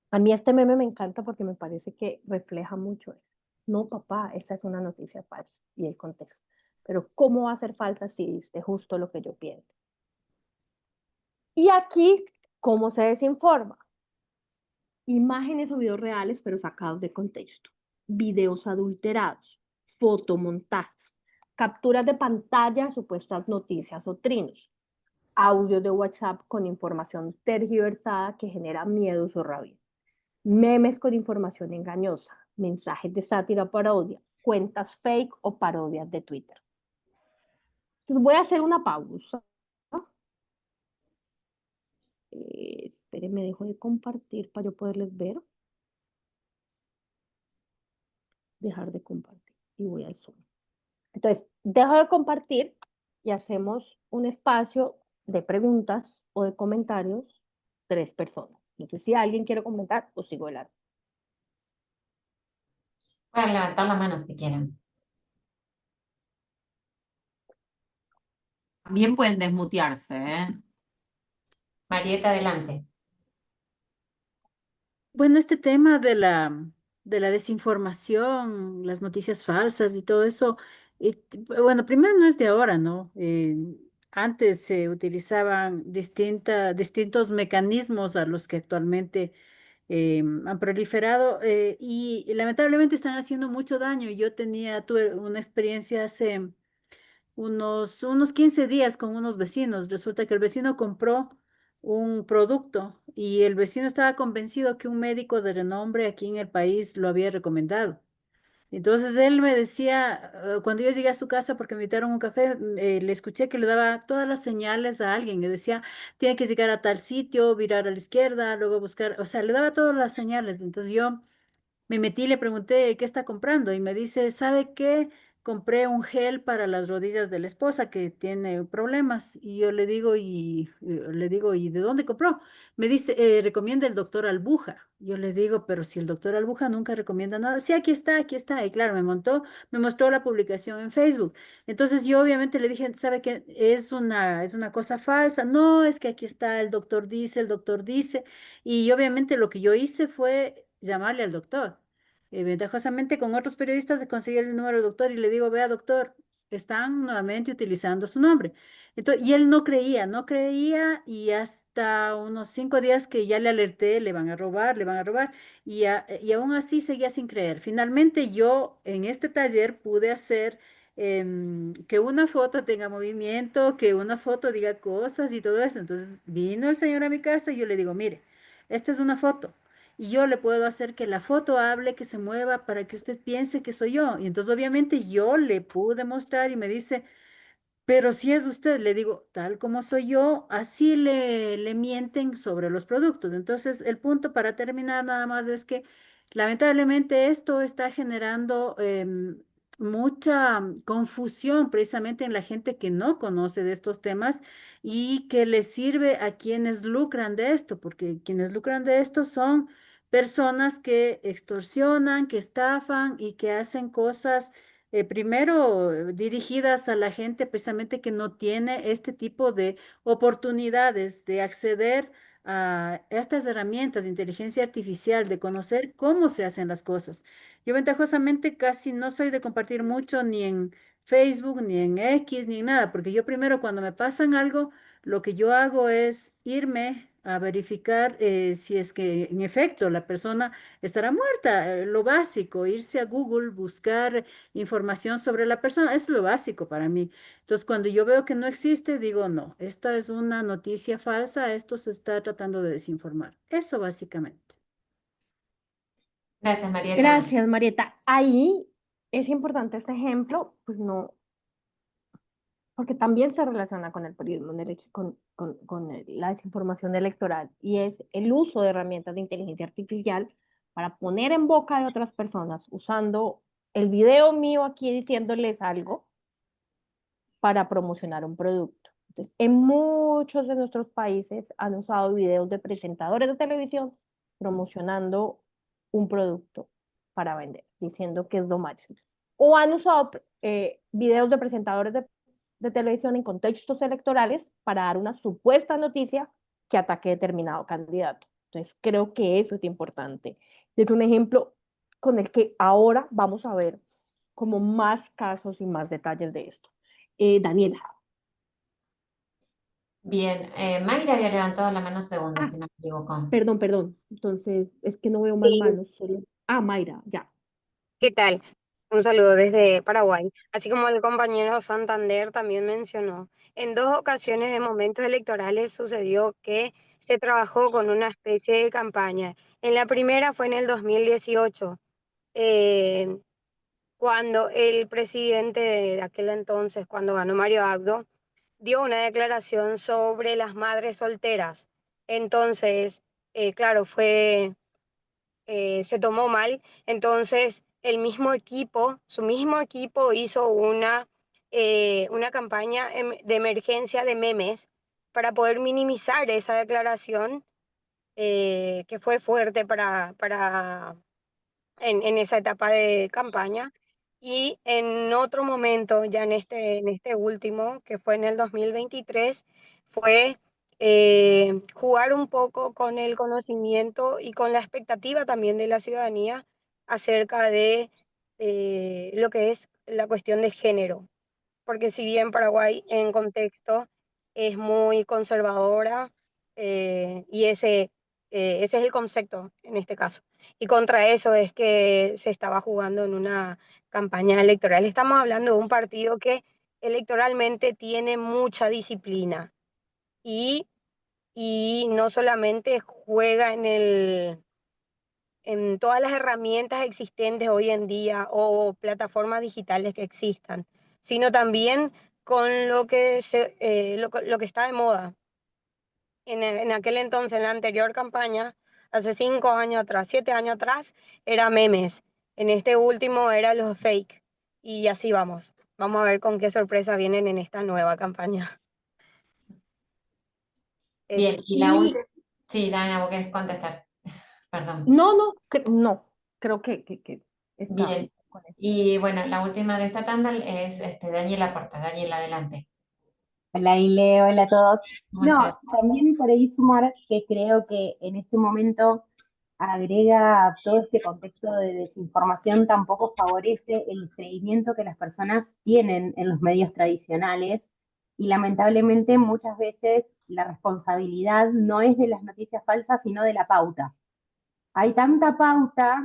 A mí este meme me encanta porque me parece que refleja mucho eso. No, papá, esta es una noticia falsa y el contexto. Pero ¿cómo va a ser falsa si dice justo lo que yo pienso? Y aquí, ¿cómo se desinforma? Imágenes o videos reales, pero sacados de contexto. Videos adulterados, fotomontajes, capturas de pantalla, supuestas noticias o trinos, audios de WhatsApp con información tergiversada que genera miedos o rabia, memes con información engañosa, mensajes de sátira o parodia, cuentas fake o parodias de Twitter. Entonces voy a hacer una pausa. Espérenme, dejo de compartir para yo poderles ver. Dejar de compartir y voy al Zoom. Entonces, dejo de compartir y hacemos un espacio de preguntas o de comentarios, 3 personas. Entonces, si alguien quiere comentar, pues sigo el arte. Pueden levantar la mano si quieren. También pueden desmutearse, ¿eh? Marieta, adelante. Bueno, este tema de la desinformación, las noticias falsas y todo eso, bueno, primero no es de ahora, ¿no? Antes se utilizaban distintos mecanismos a los que actualmente han proliferado y lamentablemente están haciendo mucho daño. Tuve una experiencia hace unos 15 días con unos vecinos. Resulta que el vecino compró un producto y el vecino estaba convencido que un médico de renombre aquí en el país lo había recomendado. Entonces él me decía, cuando yo llegué a su casa porque me invitaron a un café, le escuché que le daba todas las señales a alguien. Le decía, tiene que llegar a tal sitio, virar a la izquierda, luego buscar, o sea, le daba todas las señales. Entonces yo me metí y le pregunté qué está comprando y me dice, ¿sabe qué? Compré un gel para las rodillas de la esposa que tiene problemas. Y yo le digo, ¿y de dónde compró? Me dice, recomienda el doctor Albuja. Yo le digo, pero si el doctor Albuja nunca recomienda nada. Sí, aquí está, aquí está. Y claro, me mostró la publicación en Facebook. Entonces yo obviamente le dije, ¿sabe qué? Es una cosa falsa. No, es que aquí está, el doctor dice. Y obviamente lo que yo hice fue llamarle al doctor. Ventajosamente con otros periodistas conseguí el número del doctor y le digo, vea doctor, están nuevamente utilizando su nombre. Entonces, y él no creía, y hasta unos 5 días que ya le alerté, le van a robar, le van a robar, y aún así seguía sin creer. Finalmente yo en este taller pude hacer que una foto tenga movimiento, que una foto diga cosas y todo eso. Entonces vino el señor a mi casa y yo le digo, mire, esta es una foto. Y yo le puedo hacer que la foto hable, que se mueva para que usted piense que soy yo. Y entonces obviamente yo le pude mostrar y me dice, pero si es usted, le digo, tal como soy yo, así le mienten sobre los productos. Entonces, el punto para terminar nada más es que lamentablemente esto está generando mucha confusión precisamente en la gente que no conoce de estos temas y que les sirve a quienes lucran de esto, porque quienes lucran de esto son personas que extorsionan, que estafan y que hacen cosas primero dirigidas a la gente precisamente que no tiene este tipo de oportunidades de acceder a estas herramientas de inteligencia artificial, de conocer cómo se hacen las cosas. Yo ventajosamente casi no soy de compartir mucho ni en Facebook, ni en X, ni en nada, porque yo primero cuando me pasan algo, lo que yo hago es irme a verificar si es que en efecto la persona estará muerta, lo básico, irse a Google, buscar información sobre la persona, es lo básico para mí. Entonces, cuando yo veo que no existe, digo, no, esta es una noticia falsa, esto se está tratando de desinformar. Eso básicamente. Gracias, Marieta. Gracias, Marieta. Ahí es importante este ejemplo, pues no, porque también se relaciona con el periodismo, la desinformación electoral, y es el uso de herramientas de inteligencia artificial para poner en boca de otras personas, usando el video mío aquí diciéndoles algo para promocionar un producto. Entonces, en muchos de nuestros países han usado videos de presentadores de televisión promocionando un producto para vender, diciendo que es lo máximo. O han usado videos de presentadores de televisión en contextos electorales para dar una supuesta noticia que ataque determinado candidato. Entonces, creo que eso es importante. Es un ejemplo con el que ahora vamos a ver como más casos y más detalles de esto. Daniela. Bien, Mayra había levantado la mano segunda, Ah, si no me equivoco. perdón. Entonces, es que no veo más Sí, manos, solo. Ah, Mayra, ya. ¿qué tal? Un saludo desde Paraguay. Así como el compañero Santander también mencionó, en dos ocasiones en momentos electorales sucedió que se trabajó con una especie de campaña. En la primera fue en el 2018, eh, cuando el presidente de aquel entonces, cuando ganó Mario Abdo, dio una declaración sobre las madres solteras. Entonces, claro, se tomó mal. Entonces, el mismo equipo, su mismo equipo hizo una campaña de emergencia de memes para poder minimizar esa declaración que fue fuerte en esa etapa de campaña. Y en otro momento, ya en este último, que fue en el 2023, fue jugar un poco con el conocimiento y con la expectativa también de la ciudadanía acerca de lo que es la cuestión de género, porque si bien Paraguay en contexto es muy conservadora, y ese es el concepto en este caso. Y contra eso es que se estaba jugando en una campaña electoral. Estamos hablando de un partido que electoralmente tiene mucha disciplina y, y no solamente juega en todas las herramientas existentes hoy en día o plataformas digitales que existan, sino también con lo que está de moda. En aquel entonces, en la anterior campaña, hace 5 años atrás, 7 años atrás, era memes. En este último era los fake. Y así vamos. Vamos a ver con qué sorpresa vienen en esta nueva campaña. Bien, Eso. y la Y última. Sí, Dana, vos querés contestar. Perdón. no, creo que está Bien. con eso. Y bueno, la última de esta tanda es Daniela Porta. Daniela, adelante. Hola Ile, hola a todos. ¿Cómo No, estás? también por ahí sumar que creo que en este momento agrega a todo este contexto de desinformación, tampoco favorece el creimiento que las personas tienen en los medios tradicionales y lamentablemente muchas veces la responsabilidad no es de las noticias falsas, sino de la pauta. Hay tanta pauta,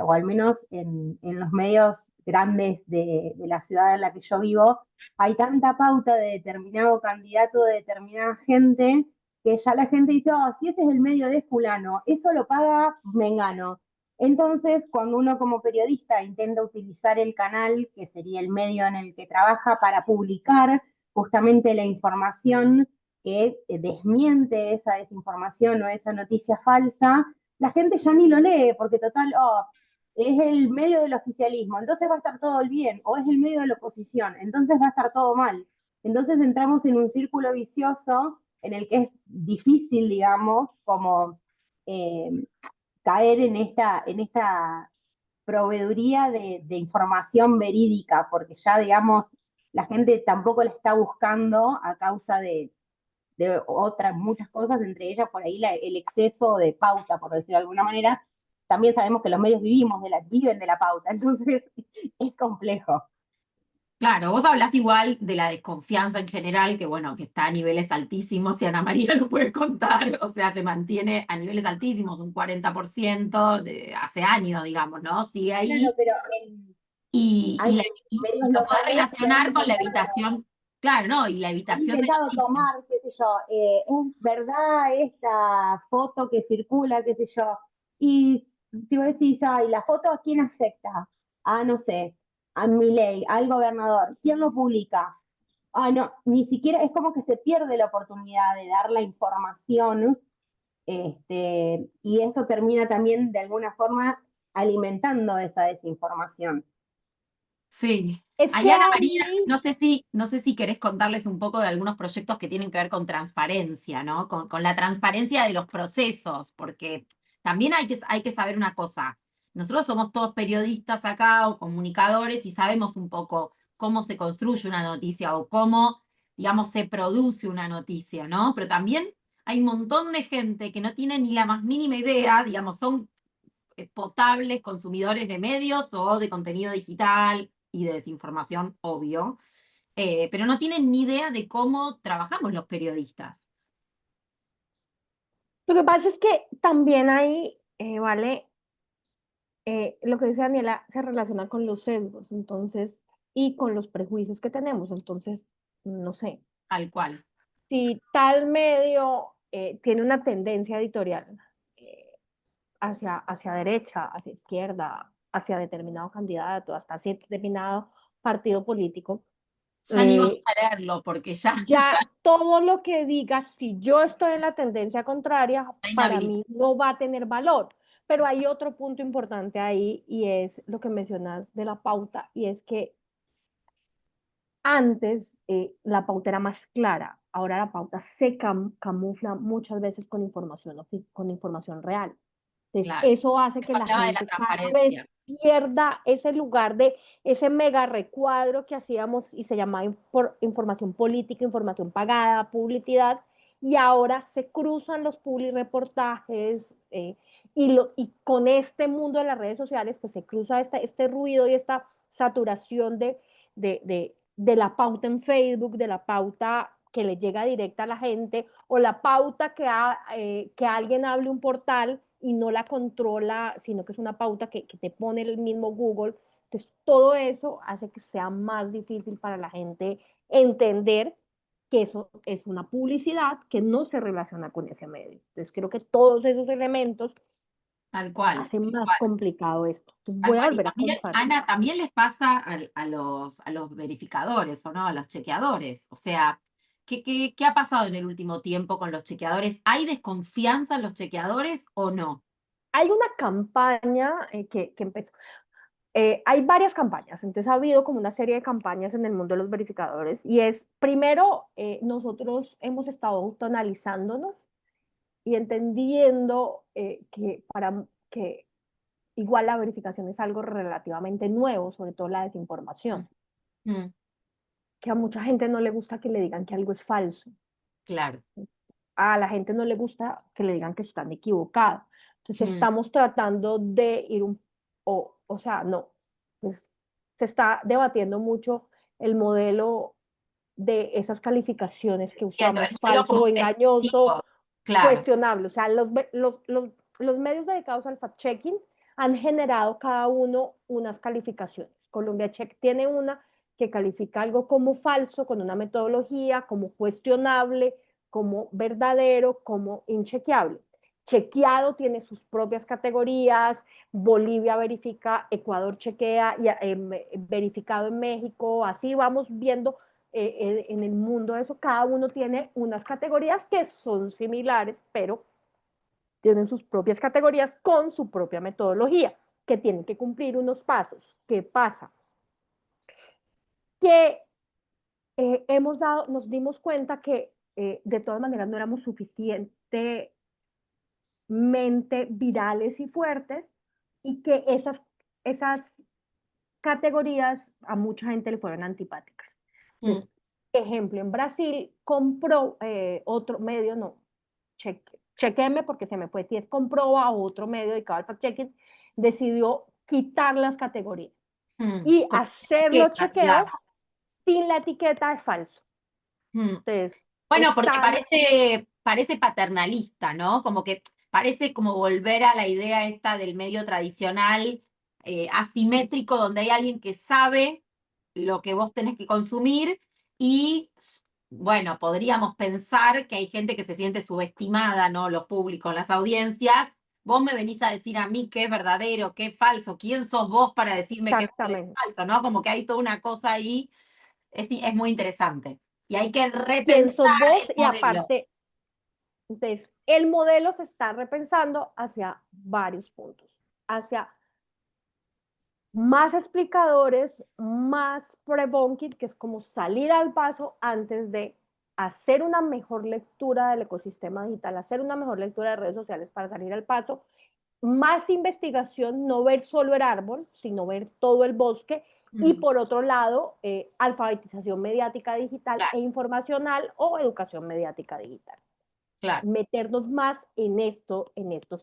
o al menos en los medios grandes de la ciudad en la que yo vivo, hay tanta pauta de determinado candidato, de determinada gente, que ya la gente dice, oh, si ese es el medio de fulano, eso lo paga Mengano. Entonces, cuando uno como periodista intenta utilizar el canal, que sería el medio en el que trabaja, para publicar justamente la información que desmiente esa desinformación o esa noticia falsa, la gente ya ni lo lee, porque total, oh, es el medio del oficialismo, entonces va a estar todo bien, o es el medio de la oposición, entonces va a estar todo mal. Entonces entramos en un círculo vicioso en el que es difícil, digamos, como eh, caer en esta proveeduría de información verídica, porque ya, digamos, la gente tampoco la está buscando a causa de otras muchas cosas, entre ellas por ahí el exceso de pauta, por decirlo de alguna manera. También sabemos que los medios viven de la pauta, entonces es complejo. Claro, vos hablaste igual de la desconfianza en general, que bueno, que está a niveles altísimos y Ana María lo puede contar, o sea, se mantiene a niveles altísimos, un 40% de hace años, digamos, ¿no? Sigue Claro, ahí pero hay y medios lo podés locales que han relacionar con la intentado, evitación, claro, ¿no? Y la han evitación de intentado noticias. tomar, qué sé yo, es verdad esta foto que circula, qué sé yo, y si vos decís, ay, ¿la foto a quién afecta? Ah, no sé, a Milei, al gobernador, ¿quién lo publica? Ah, no, ni siquiera, es como que se pierde la oportunidad de dar la información, y eso termina también de alguna forma alimentando esa desinformación. Sí. Es Ahí que Ana María, ahí, no sé si querés contarles un poco de algunos proyectos que tienen que ver con transparencia, ¿no? Con la transparencia de los procesos, porque también hay que saber una cosa. Nosotros somos todos periodistas acá o comunicadores y sabemos un poco cómo se construye una noticia o cómo, digamos, se produce una noticia, ¿no? Pero también hay un montón de gente que no tiene ni la más mínima idea, digamos, son potables consumidores de medios o de contenido digital y de desinformación, obvio, pero no tienen ni idea de cómo trabajamos los periodistas. lo que pasa es que también ahí, vale, lo que dice Daniela se relaciona con los sesgos, entonces, y con los prejuicios que tenemos. Entonces, no sé, Tal cual. si tal medio tiene una tendencia editorial eh, hacia derecha, hacia izquierda, hacia determinado candidato, hasta hacia determinado partido político, Ya ni vamos eh, a leerlo porque ya, ya ya todo lo que diga, si yo estoy en la tendencia contraria, está para inhabilitado. mí no va a tener valor. Pero hay otro punto importante ahí y es lo que mencionas de la pauta, y es que antes la pauta era más clara, ahora la pauta se camufla muchas veces con información, con información real. Entonces, Claro. eso hace que la Hablaba de la gente cada vez transparencia. pierda ese lugar de ese mega recuadro que hacíamos y se llamaba información política, información pagada, publicidad, y ahora se cruzan los publireportajes y con este mundo de las redes sociales, pues se cruza este ruido y esta saturación de la pauta en Facebook, de la pauta que le llega directa a la gente, o la pauta que alguien hable un portal y no la controla, sino que es una pauta que te pone el mismo Google. Entonces, todo eso hace que sea más difícil para la gente entender que eso es una publicidad que no se relaciona con ese medio. Entonces, creo que todos esos elementos Tal cual. hacen más complicado esto. Entonces, Tal voy a cual. Y volver a también, compartir. Ana, también les pasa a los verificadores, ¿o no? A los chequeadores. O sea, ¿qué ha pasado en el último tiempo con los chequeadores? ¿Hay desconfianza en los chequeadores o no? Hay una campaña que empezó. Hay varias campañas, entonces ha habido como una serie de campañas en el mundo de los verificadores y es, primero, nosotros hemos estado autoanalizándonos y entendiendo que igual la verificación es algo relativamente nuevo, sobre todo la desinformación, Mm, que a mucha gente no le gusta que le digan que algo es falso, claro. a la gente no le gusta que le digan que están equivocados. Entonces estamos tratando de ir o sea, no, pues, se está debatiendo mucho el modelo de esas calificaciones que Entiendo, el usamos, modelo como falso, engañoso, selectivo, claro. cuestionable. O sea, los medios dedicados al fact-checking han generado cada uno unas calificaciones. Colombia Check tiene una que califica algo como falso, con una metodología, como cuestionable, como verdadero, como inchequeable. Chequeado tiene sus propias categorías, Bolivia verifica, Ecuador chequea, verificado en México, así vamos viendo en el mundo eso, cada uno tiene unas categorías que son similares, pero tienen sus propias categorías con su propia metodología, que tienen que cumplir unos pasos. ¿Qué pasa? Que nos dimos cuenta que de todas maneras no éramos suficientemente virales y fuertes y que esas categorías a mucha gente le fueron antipáticas. Entonces, ejemplo, en Brasil compró otro medio, no, chequeme porque se me fue, si es Comproba o otro medio dedicado al fact-checking, decidió quitar las categorías y hacer los chequeos sin la etiqueta de falso. Entonces, bueno, porque parece paternalista, ¿no? Como que parece como volver a la idea esta del medio tradicional, asimétrico, donde hay alguien que sabe lo que vos tenés que consumir y, bueno, podríamos pensar que hay gente que se siente subestimada, ¿no? Los públicos, las audiencias. Vos me venís a decir a mí qué es verdadero, qué es falso, quién sos vos para decirme qué es verdadero, falso, ¿no? Como que hay toda una cosa ahí, es muy interesante. Y hay que quién repensar sos vos el y modelo. aparte, entonces, el modelo se está repensando hacia varios puntos, hacia más explicadores, más pre-bunking, que es como salir al paso antes de hacer una mejor lectura del ecosistema digital, hacer una mejor lectura de redes sociales para salir al paso, más investigación, no ver solo el árbol, sino ver todo el bosque, y por otro lado, alfabetización mediática digital e informacional o educación mediática digital. Claro. Meternos más en estos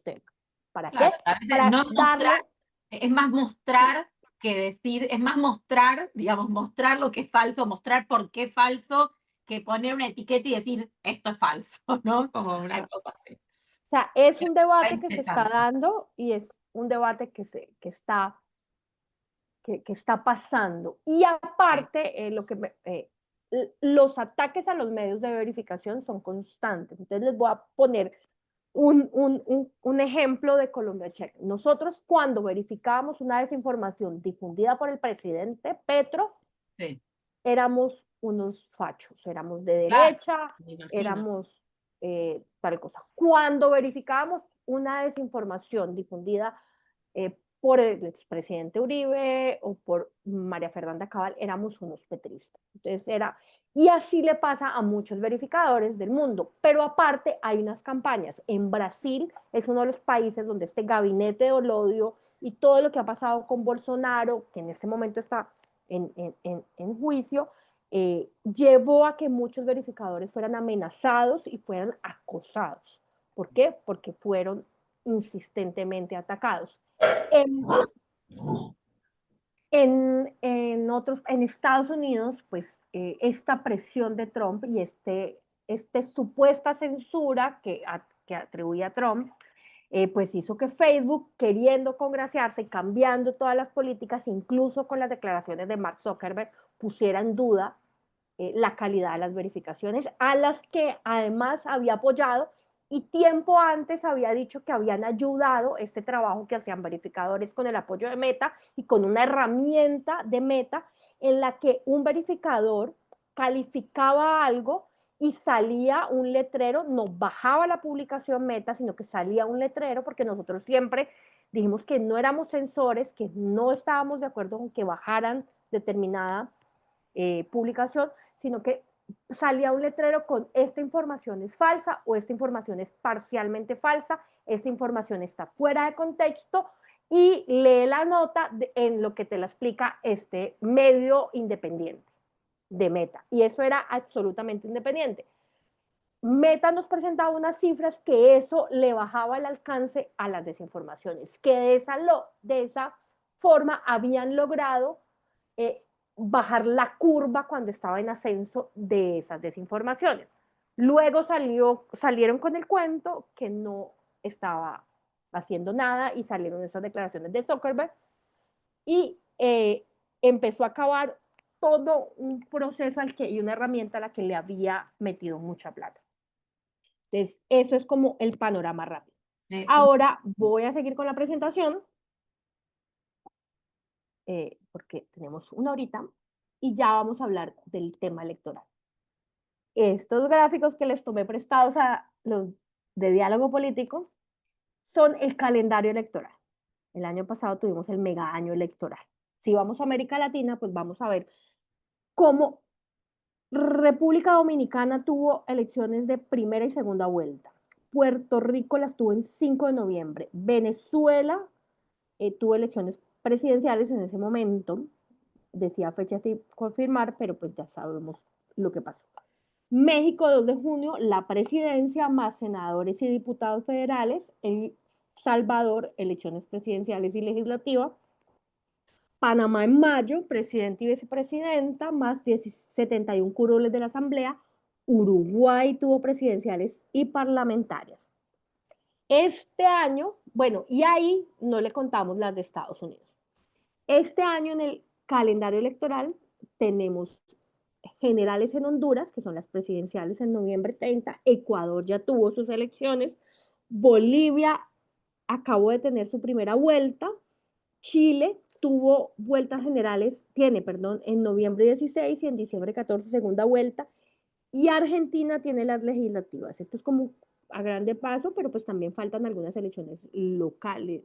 temas. ¿Para Claro, qué? a veces Para no darle... mostrar, es más mostrar que decir, es más mostrar, digamos, mostrar lo que es falso, mostrar por qué es falso, que poner una etiqueta y decir, esto es falso, ¿no? Como una cosa así. O sea, es un debate que se está Interesante. dando y es un debate que está pasando. Y aparte, los ataques a los medios de verificación son constantes. Entonces les voy a poner un ejemplo de Colombia Check. Nosotros cuando verificábamos una desinformación difundida por el presidente Petro, Sí. éramos unos fachos, éramos de Claro, derecha, me imagino. éramos tal cosa. Cuando verificábamos una desinformación difundida por el expresidente Uribe o por María Fernanda Cabal, éramos unos petristas. Entonces y así le pasa a muchos verificadores del mundo. Pero aparte hay unas campañas. En Brasil es uno de los países donde este gabinete del odio y todo lo que ha pasado con Bolsonaro, que en este momento está en juicio, llevó a que muchos verificadores fueran amenazados y fueran acosados. ¿Por qué? Porque fueron insistentemente atacados. En Estados Unidos, pues esta presión de Trump y supuesta censura que atribuye a Trump, pues hizo que Facebook, queriendo congraciarse y cambiando todas las políticas, incluso con las declaraciones de Mark Zuckerberg, pusiera en duda la calidad de las verificaciones, a las que además había apoyado y tiempo antes había dicho que habían ayudado este trabajo que hacían verificadores con el apoyo de Meta y con una herramienta de Meta en la que un verificador calificaba algo y salía un letrero, no bajaba la publicación Meta, sino que salía un letrero, porque nosotros siempre dijimos que no éramos censores, que no estábamos de acuerdo con que bajaran determinada publicación, sino que salía un letrero con esta información es falsa o esta información es parcialmente falsa, esta información está fuera de contexto y lee la nota en lo que te la explica este medio independiente de Meta. Y eso era absolutamente independiente. Meta nos presentaba unas cifras que eso le bajaba el alcance a las desinformaciones, que de esa forma habían logrado bajar la curva cuando estaba en ascenso de esas desinformaciones. Luego salieron con el cuento que no estaba haciendo nada y salieron esas declaraciones de Zuckerberg y empezó a acabar todo un proceso y una herramienta a la que le había metido mucha plata. Entonces, eso es como el panorama rápido. Ahora voy a seguir con la presentación, porque tenemos una horita, y ya vamos a hablar del tema electoral. Estos gráficos que les tomé prestados a los de diálogo político son el calendario electoral. El año pasado tuvimos el mega año electoral. Si vamos a América Latina, pues vamos a ver cómo República Dominicana tuvo elecciones de primera y segunda vuelta. Puerto Rico las tuvo en 5 de noviembre. Venezuela tuvo elecciones presidenciales en ese momento. Decía fecha sin confirmar, pero pues ya sabemos lo que pasó. México, 2 de junio, la presidencia más senadores y diputados federales. El Salvador, elecciones presidenciales y legislativas. Panamá en mayo, presidente y vicepresidenta, más 71 curules de la Asamblea. Uruguay tuvo presidenciales y parlamentarias. Este año, bueno, y ahí no le contamos las de Estados Unidos. Este año en el calendario electoral tenemos generales en Honduras, que son las presidenciales en noviembre 30, Ecuador ya tuvo sus elecciones, Bolivia acabó de tener su primera vuelta, Chile tuvo vueltas generales, en noviembre 16 y en diciembre 14 segunda vuelta, y Argentina tiene las legislativas. Esto es como a grande paso, pero pues también faltan algunas elecciones locales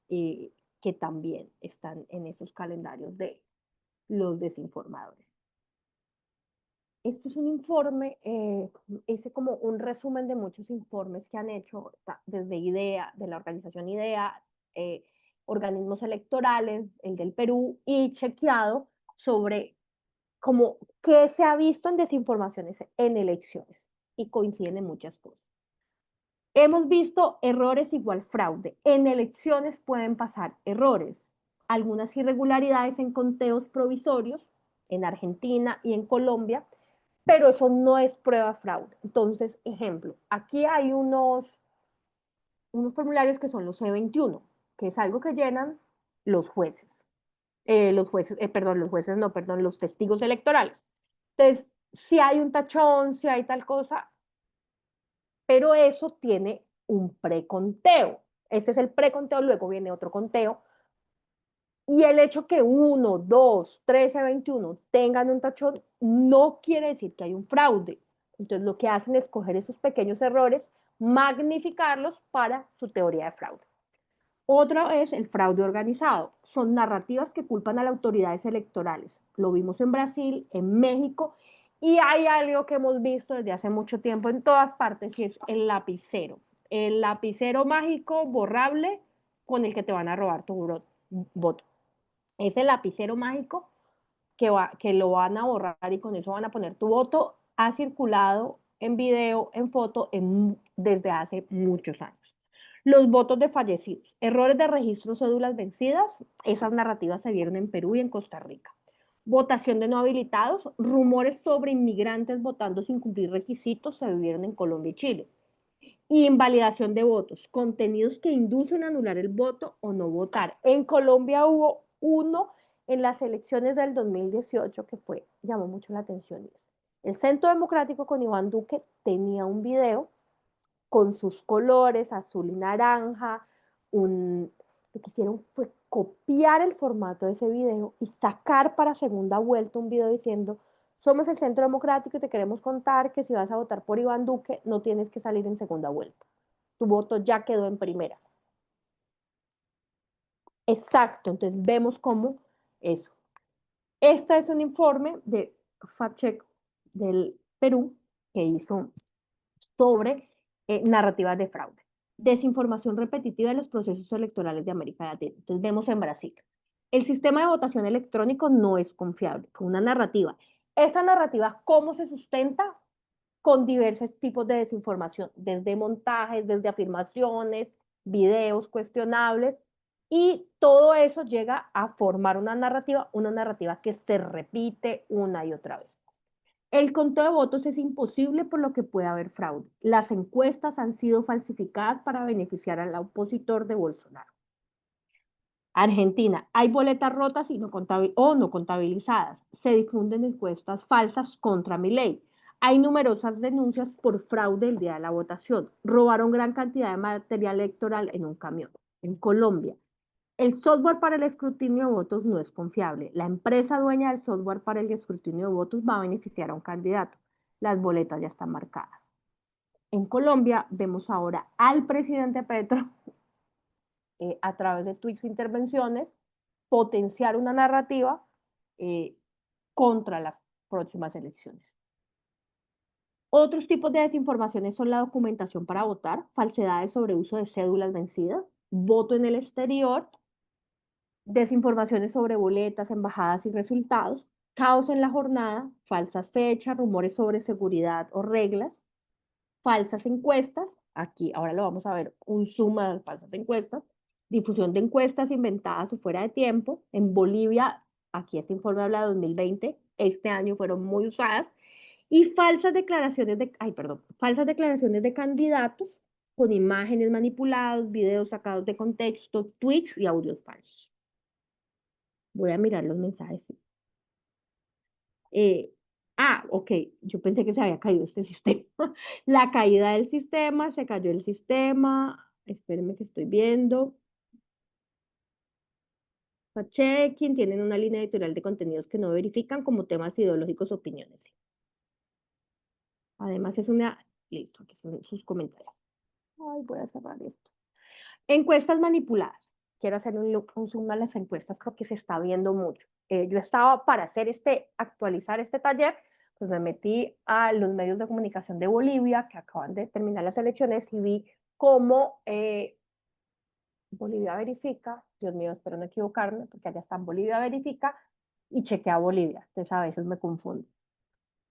que también están en esos calendarios de los desinformadores. Esto es un informe, es como un resumen de muchos informes que han hecho desde IDEA, de la organización IDEA, organismos electorales, el del Perú, y chequeado sobre como qué se ha visto en desinformaciones en elecciones, y coinciden en muchas cosas. Hemos visto errores igual fraude. En elecciones pueden pasar errores, algunas irregularidades en conteos provisorios, en Argentina y en Colombia, pero eso no es prueba de fraude. Entonces, ejemplo, aquí hay unos formularios que son los C21, que es algo que llenan los jueces. Los testigos electorales. Entonces, si hay un tachón, si hay tal cosa, pero eso tiene un preconteo. Este es el preconteo, luego viene otro conteo. Y el hecho que 1, 2, 13, 21 tengan un tachón no quiere decir que hay un fraude. Entonces, lo que hacen es coger esos pequeños errores, magnificarlos para su teoría de fraude. Otra es el fraude organizado. Son narrativas que culpan a las autoridades electorales. Lo vimos en Brasil, en México, y hay algo que hemos visto desde hace mucho tiempo en todas partes, y es el lapicero. El lapicero mágico borrable con el que te van a robar tu voto. Ese lapicero mágico que lo van a borrar y con eso van a poner tu voto ha circulado en video, en foto, desde hace muchos años. Los votos de fallecidos, errores de registro, cédulas vencidas, esas narrativas se vieron en Perú y en Costa Rica. Votación de no habilitados, rumores sobre inmigrantes votando sin cumplir requisitos se vivieron en Colombia y Chile. Invalidación de votos, contenidos que inducen a anular el voto o no votar. En Colombia hubo uno en las elecciones del 2018 que llamó mucho la atención. El Centro Democrático con Iván Duque tenía un video con sus colores, azul y naranja. Lo que hicieron fue copiar el formato de ese video y sacar para segunda vuelta un video diciendo: somos el Centro Democrático y te queremos contar que si vas a votar por Iván Duque no tienes que salir en segunda vuelta. Tu voto ya quedó en primera. Exacto, entonces vemos cómo eso. Este es un informe de FactCheck del Perú que hizo sobre narrativas de fraude. Desinformación repetitiva de los procesos electorales de América Latina. Entonces vemos en Brasil. El sistema de votación electrónico no es confiable, fue una narrativa. Esta narrativa, ¿cómo se sustenta? con diversos tipos de desinformación, desde montajes, desde afirmaciones, videos cuestionables, y todo eso llega a formar una narrativa que se repite una y otra vez. El conteo de votos es imposible por lo que puede haber fraude. Las encuestas han sido falsificadas para beneficiar al opositor de Bolsonaro. Argentina, hay boletas rotas y no contabilizadas. Se difunden encuestas falsas contra Milei. Hay numerosas denuncias por fraude el día de la votación. Robaron gran cantidad de material electoral en un camión. En Colombia, el software para el escrutinio de votos no es confiable. La empresa dueña del software para el escrutinio de votos va a beneficiar a un candidato. Las boletas ya están marcadas. En Colombia vemos ahora al presidente Petro a través de tweets e intervenciones potenciar una narrativa contra las próximas elecciones. Otros tipos de desinformaciones son la documentación para votar, falsedades sobre uso de cédulas vencidas, voto en el exterior, desinformaciones sobre boletas, embajadas y resultados, caos en la jornada, falsas fechas, rumores sobre seguridad o reglas, falsas encuestas, aquí ahora lo vamos a ver, un suma de falsas encuestas, difusión de encuestas inventadas o fuera de tiempo. En Bolivia, aquí este informe habla de 2020, este año fueron muy usadas, y falsas declaraciones de candidatos con imágenes manipuladas, videos sacados de contexto, tweets y audios falsos. Voy a mirar los mensajes. Ok, yo pensé que se había caído este sistema. La caída del sistema, se cayó el sistema. Espérenme que estoy viendo. Fact-checking, tienen una línea editorial de contenidos que no verifican como temas ideológicos o opiniones. Además es una... Listo, aquí son sus comentarios. Ay, voy a cerrar esto. Encuestas manipuladas. Quiero hacer un zoom a las encuestas porque se está viendo mucho. Yo estaba para actualizar este taller, pues me metí a los medios de comunicación de Bolivia, que acaban de terminar las elecciones, y vi cómo Bolivia Verifica, Dios mío, espero no equivocarme, porque allá está Bolivia Verifica, y chequeé a Bolivia, entonces a veces me confundo.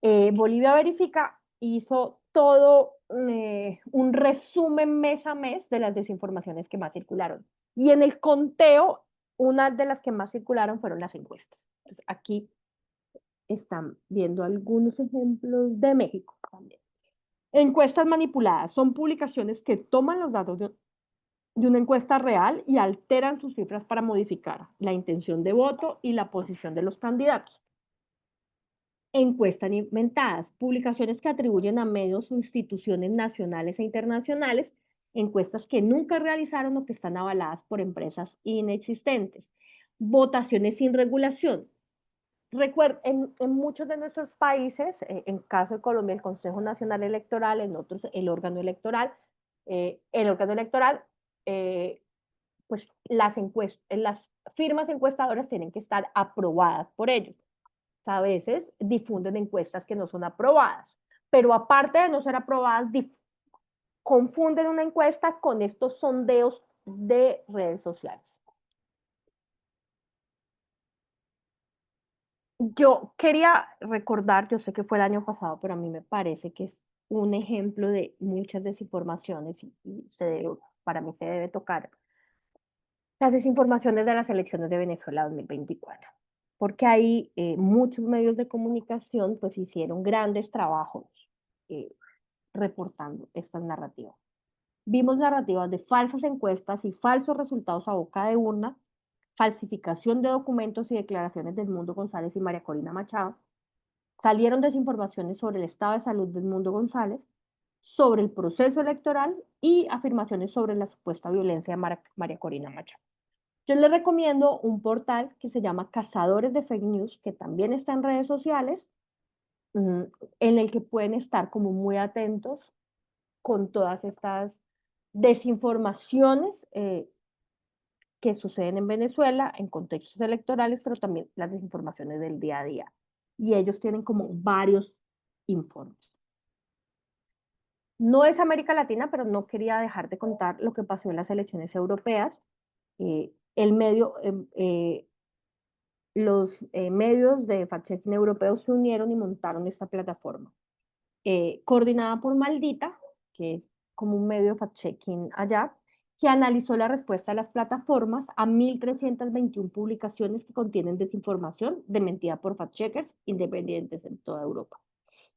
Bolivia Verifica hizo todo un resumen mes a mes de las desinformaciones que más circularon. Y en el conteo, una de las que más circularon fueron las encuestas. Entonces, aquí están viendo algunos ejemplos de México también. Encuestas manipuladas son publicaciones que toman los datos de una encuesta real y alteran sus cifras para modificar la intención de voto y la posición de los candidatos. Encuestas inventadas, publicaciones que atribuyen a medios o instituciones nacionales e internacionales, encuestas que nunca realizaron o que están avaladas por empresas inexistentes. Votaciones sin regulación. En muchos de nuestros países, en caso de Colombia, el Consejo Nacional Electoral, en otros el órgano electoral, pues las firmas encuestadoras tienen que estar aprobadas por ellos. A veces difunden encuestas que no son aprobadas, pero aparte de no ser aprobadas, confunden una encuesta con estos sondeos de redes sociales. Yo quería recordar, yo sé que fue el año pasado, pero a mí me parece que es un ejemplo de muchas desinformaciones y para mí se debe tocar las desinformaciones de las elecciones de Venezuela 2024. Porque ahí muchos medios de comunicación pues hicieron grandes trabajos reportando estas narrativas. Vimos narrativas de falsas encuestas y falsos resultados a boca de urna, falsificación de documentos y declaraciones del Mundo González y María Corina Machado. Salieron desinformaciones sobre el estado de salud del Mundo González, sobre el proceso electoral y afirmaciones sobre la supuesta violencia de María Corina Machado. Yo les recomiendo un portal que se llama Cazadores de Fake News, que también está en redes sociales, en el que pueden estar como muy atentos con todas estas desinformaciones que suceden en Venezuela en contextos electorales, pero también las desinformaciones del día a día. Y ellos tienen como varios informes. No es América Latina, pero no quería dejar de contar lo que pasó en las elecciones europeas. Los medios de fact-checking europeos se unieron y montaron esta plataforma. coordinada por Maldita, que es como un medio de fact-checking allá, que analizó la respuesta de las plataformas a 1.321 publicaciones que contienen desinformación desmentida por fact-checkers independientes en toda Europa.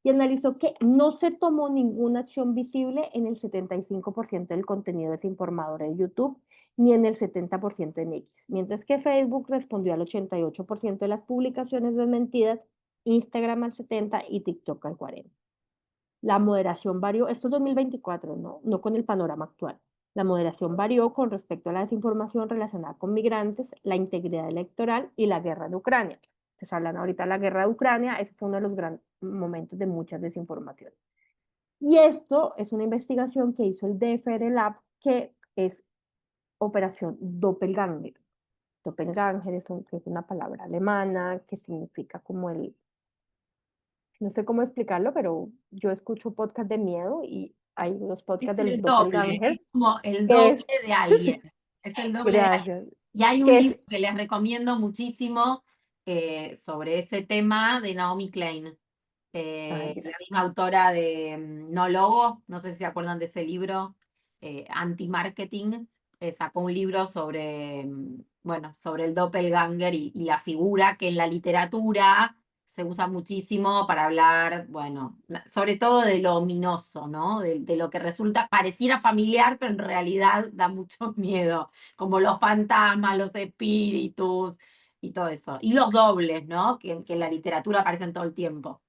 Y analizó que no se tomó ninguna acción visible en el 75% del contenido desinformador de YouTube, ni en el 70% en X, mientras que Facebook respondió al 88% de las publicaciones desmentidas, Instagram al 70% y TikTok al 40%. La moderación varió, esto es 2024, no con el panorama actual. La moderación varió con respecto a la desinformación relacionada con migrantes, la integridad electoral y la guerra de Ucrania. Entonces hablan ahorita de la guerra de Ucrania, ese fue uno de los grandes momentos de mucha desinformación. Y esto es una investigación que hizo el DFR Lab, que es Operación Doppelganger. Doppelganger es una palabra alemana que significa como el, no sé cómo explicarlo, pero yo escucho podcast de miedo y hay unos Es podcasts del el doble, Doppelganger. es como el Es, doble de alguien. Es el doble de alguien. gracias. Y hay un Es, libro que les recomiendo muchísimo sobre ese tema de Naomi Klein, ay, la gracias. misma autora de No Logo, no sé si se acuerdan de ese libro, Anti-Marketing, sacó un libro sobre, bueno, sobre el doppelganger y la figura que en la literatura se usa muchísimo para hablar, bueno, sobre todo de lo ominoso, ¿no? De lo que resulta, pareciera familiar, pero en realidad da mucho miedo, como los fantasmas, los espíritus y todo eso. Y los dobles, ¿no? Que en la literatura aparecen todo el tiempo.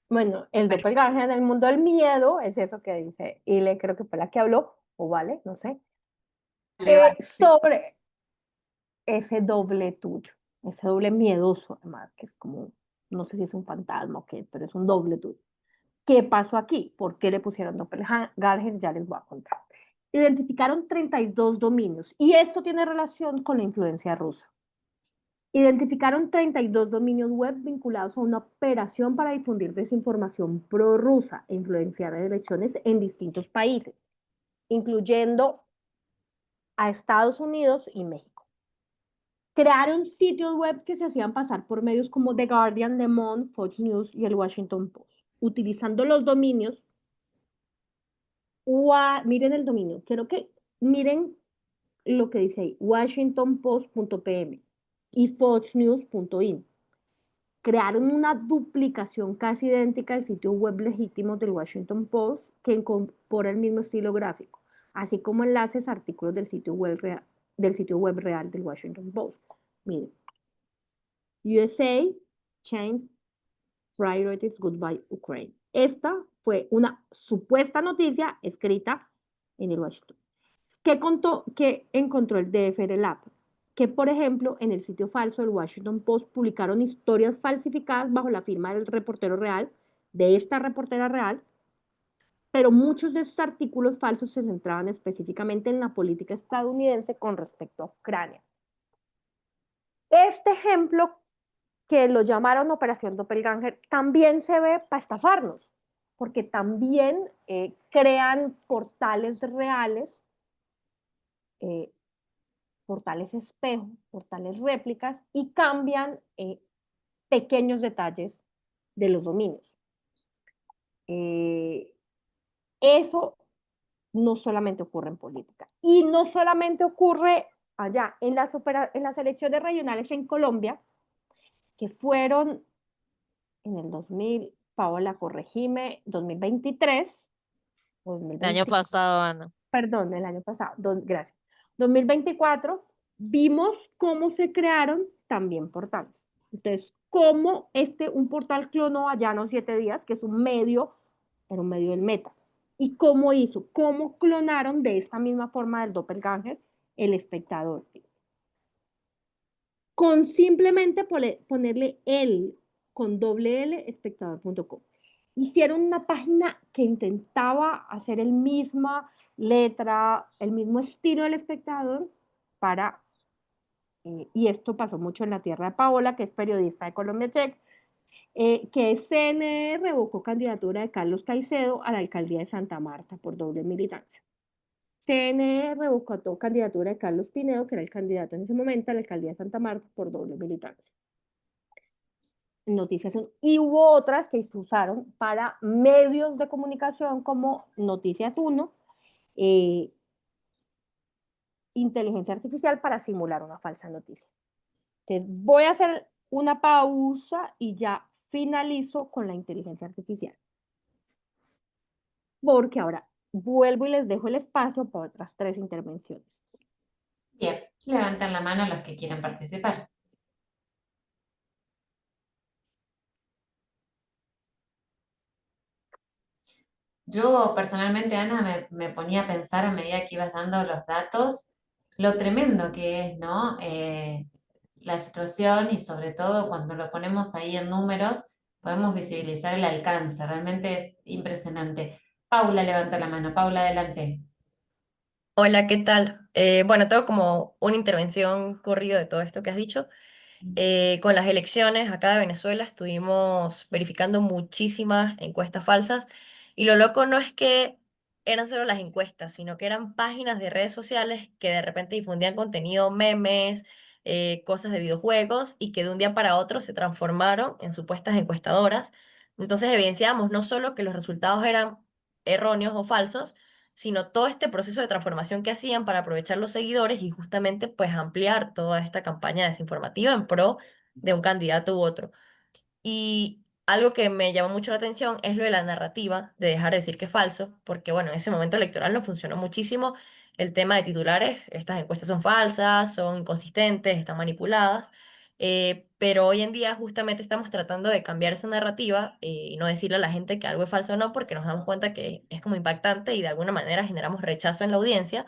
Bueno, el Bueno, Doppelganger en el mundo del miedo es eso que dice, y le creo que fue la que habló, o vale, no sé, sobre ese doble tuyo, ese doble miedoso además, que es como, no sé si es un fantasma o qué, pero es un doble tuyo. ¿Qué pasó aquí? ¿Por qué le pusieron doppelganger? Ya les voy a contar. Identificaron 32 dominios y esto tiene relación con la influencia rusa. Identificaron 32 dominios web vinculados a una operación para difundir desinformación prorrusa e influenciar elecciones en distintos países, incluyendo a Estados Unidos y México. Crearon sitios web que se hacían pasar por medios como The Guardian, Le Monde, Fox News y el Washington Post, utilizando los dominios. Miren el dominio, quiero que miren lo que dice ahí, washingtonpost.pm y foxnews.in. Crearon una duplicación casi idéntica del sitio web legítimo del Washington Post que incorpora el mismo estilo gráfico, así como enlaces a artículos del sitio web real del Washington Post. Miren, USA Change Priorities Goodbye Ukraine. Esta fue una supuesta noticia escrita en el Washington. ¿Qué encontró el DFR Lab? Que, por ejemplo, en el sitio falso del Washington Post publicaron historias falsificadas bajo la firma del reportero real, de esta reportera real, pero muchos de estos artículos falsos se centraban específicamente en la política estadounidense con respecto a Ucrania. Este ejemplo, que lo llamaron Operación Doppelganger, también se ve para estafarnos, porque también crean portales reales, portales espejo, portales réplicas, y cambian pequeños detalles de los dominios. Eso no solamente ocurre en política, y no solamente ocurre allá, en las elecciones regionales en Colombia, que fueron en el 2000, Paola, corregime, 2023, o El año 2020, pasado, Ana. perdón, el año pasado, gracias, 2024, vimos cómo se crearon también portales. Entonces, cómo un portal clonó a Llano 7 días, que es un medio, era un medio del Meta. ¿Y cómo clonaron de esta misma forma del Doppelganger el espectador? Con simplemente ponerle el con doble L, espectador.com. Hicieron una página que intentaba hacer el misma letra, el mismo estilo del espectador y esto pasó mucho en la tierra de Paola, que es periodista de Colombia Check, que CNE revocó candidatura de Carlos Caicedo a la alcaldía de Santa Marta por doble militancia. CNE revocó candidatura de Carlos Pinedo, que era el candidato en ese momento a la alcaldía de Santa Marta por doble militancia. Noticias 1. Y hubo otras que se usaron para medios de comunicación como Noticias 1, eh, inteligencia artificial para simular una falsa noticia. Entonces, voy a hacer una pausa y ya finalizo con la inteligencia artificial. Porque ahora vuelvo y les dejo el espacio para otras 3 intervenciones. Bien, levanten la mano los que quieran participar. Yo personalmente, Ana, me ponía a pensar a medida que ibas dando los datos, lo tremendo que es, ¿no? La situación y sobre todo cuando lo ponemos ahí en números, podemos visibilizar el alcance, realmente es impresionante. Paula levantó la mano, Paula, adelante. Hola, ¿qué tal? Bueno, tengo como una intervención corrido de todo esto que has dicho. Con las elecciones acá de Venezuela estuvimos verificando muchísimas encuestas falsas y lo loco no es que eran solo las encuestas, sino que eran páginas de redes sociales que de repente difundían contenido, memes, cosas de videojuegos y que de un día para otro se transformaron en supuestas encuestadoras. Entonces evidenciamos no solo que los resultados eran erróneos o falsos, sino todo este proceso de transformación que hacían para aprovechar los seguidores y justamente pues ampliar toda esta campaña desinformativa en pro de un candidato u otro. Y algo que me llamó mucho la atención es lo de la narrativa, de dejar de decir que es falso, porque bueno, en ese momento electoral no funcionó muchísimo el tema de titulares, estas encuestas son falsas, son inconsistentes, están manipuladas, pero hoy en día justamente estamos tratando de cambiar esa narrativa y no decirle a la gente que algo es falso o no, porque nos damos cuenta que es como impactante y de alguna manera generamos rechazo en la audiencia.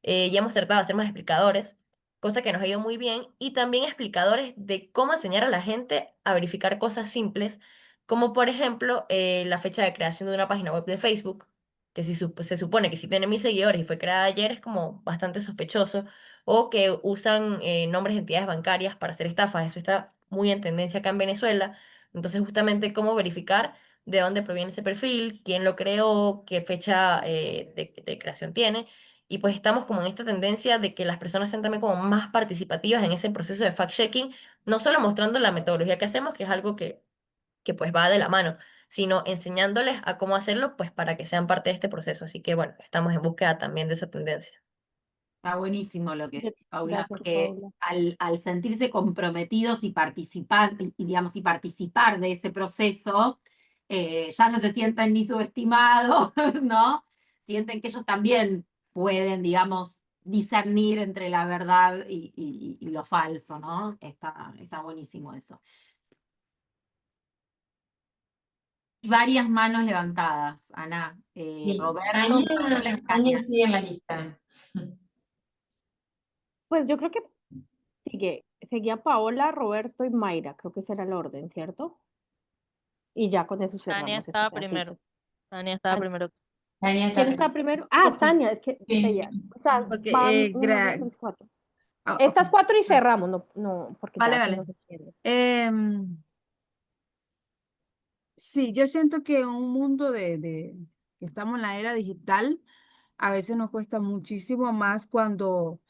Ya hemos tratado de ser más explicadores, cosa que nos ha ido muy bien, y también explicadores de cómo enseñar a la gente a verificar cosas simples, como por ejemplo la fecha de creación de una página web de Facebook, que si se supone que si tiene 1.000 seguidores y fue creada ayer es como bastante sospechoso, o que usan nombres de entidades bancarias para hacer estafas, eso está muy en tendencia acá en Venezuela, entonces justamente cómo verificar de dónde proviene ese perfil, quién lo creó, qué fecha de creación tiene. Y pues estamos como en esta tendencia de que las personas sean también como más participativas en ese proceso de fact-checking, no solo mostrando la metodología que hacemos, que es algo que pues va de la mano, sino enseñándoles a cómo hacerlo pues para que sean parte de este proceso. Así que bueno, estamos en búsqueda también de esa tendencia. Está buenísimo lo que decís, Paula, Gracias, porque Paula. al sentirse comprometidos y participar, digamos, y participar de ese proceso, ya no se sienten ni subestimados, ¿no? Sienten que ellos también pueden, digamos, discernir entre la verdad y lo falso, ¿no? Está buenísimo eso. Varias manos levantadas, Ana. Bien, Roberto, Tania sigue en la lista. Pues yo creo que seguía Paola, Roberto y Mayra, creo que ese era el orden, ¿cierto? Y ya con eso Tania cerramos este estaba primero. pedacito. Tania estaba Ah, primero. Tania está ¿quién está primero? Ah, Ok, Tania, es que Sí. ella. O sea, ok, van 1, 2, 3, 4. ok. Estas 4 y cerramos, no, porque Vale, ya se vale. nos extiende. Sí, yo siento que en un mundo que estamos en la era digital, a veces nos cuesta muchísimo más cuando,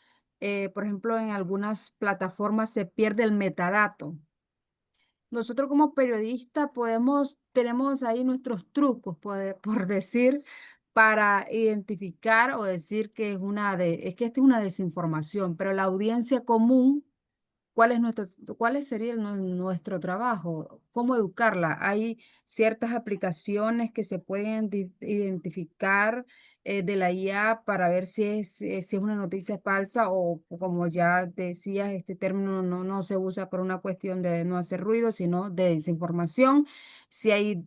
por ejemplo, en algunas plataformas se pierde el metadato. Nosotros como periodistas tenemos ahí nuestros trucos, por decir, para identificar o decir que es que esta es una desinformación, pero la audiencia común. ¿Cuál sería nuestro trabajo? ¿Cómo educarla? Hay ciertas aplicaciones que se pueden identificar de la IA para ver si es una noticia falsa o como ya decías, este término no se usa por una cuestión de no hacer ruido, sino de desinformación. Si hay,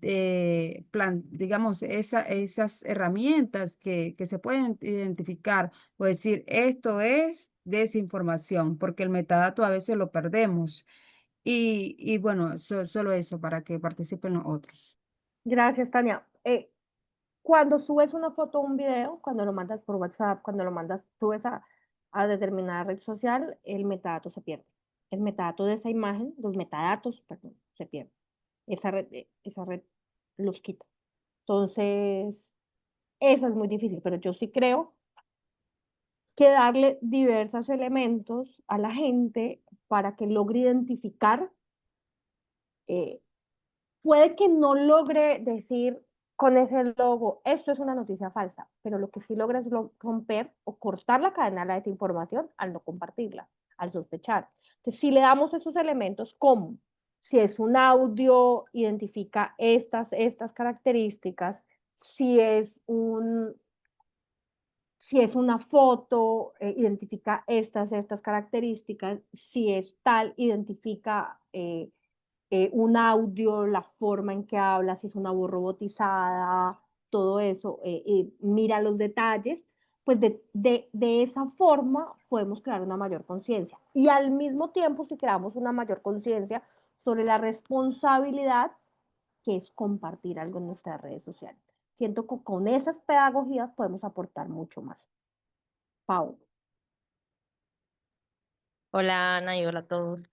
digamos, esas herramientas que se pueden identificar o decir, esto es desinformación, porque el metadato a veces lo perdemos. Y bueno, solo eso para que participen los otros. Gracias, Tania. Cuando subes una foto o un video, cuando lo mandas por WhatsApp, cuando subes a determinada red social, el metadato se pierde. El metadato de esa imagen, los metadatos, perdón, se pierden. Esa red los quita. Entonces, eso es muy difícil, pero yo sí creo que darle diversos elementos a la gente para que logre identificar eh, puede que no logre decir con ese logo, esto es una noticia falsa, pero lo que sí logra es romper o cortar la cadena de la desinformación al no compartirla, al sospechar. Entonces, si le damos esos elementos, como si es un audio, identifica estas características, si es si es una foto, identifica estas características, si es tal, identifica un audio, la forma en que habla, si es una voz robotizada, todo eso, mira los detalles, pues de esa forma podemos crear una mayor conciencia. Y al mismo tiempo, si creamos una mayor conciencia sobre la responsabilidad que es compartir algo en nuestras redes sociales. Siento que con esas pedagogías podemos aportar mucho más. Pau. Hola Ana y hola a todos.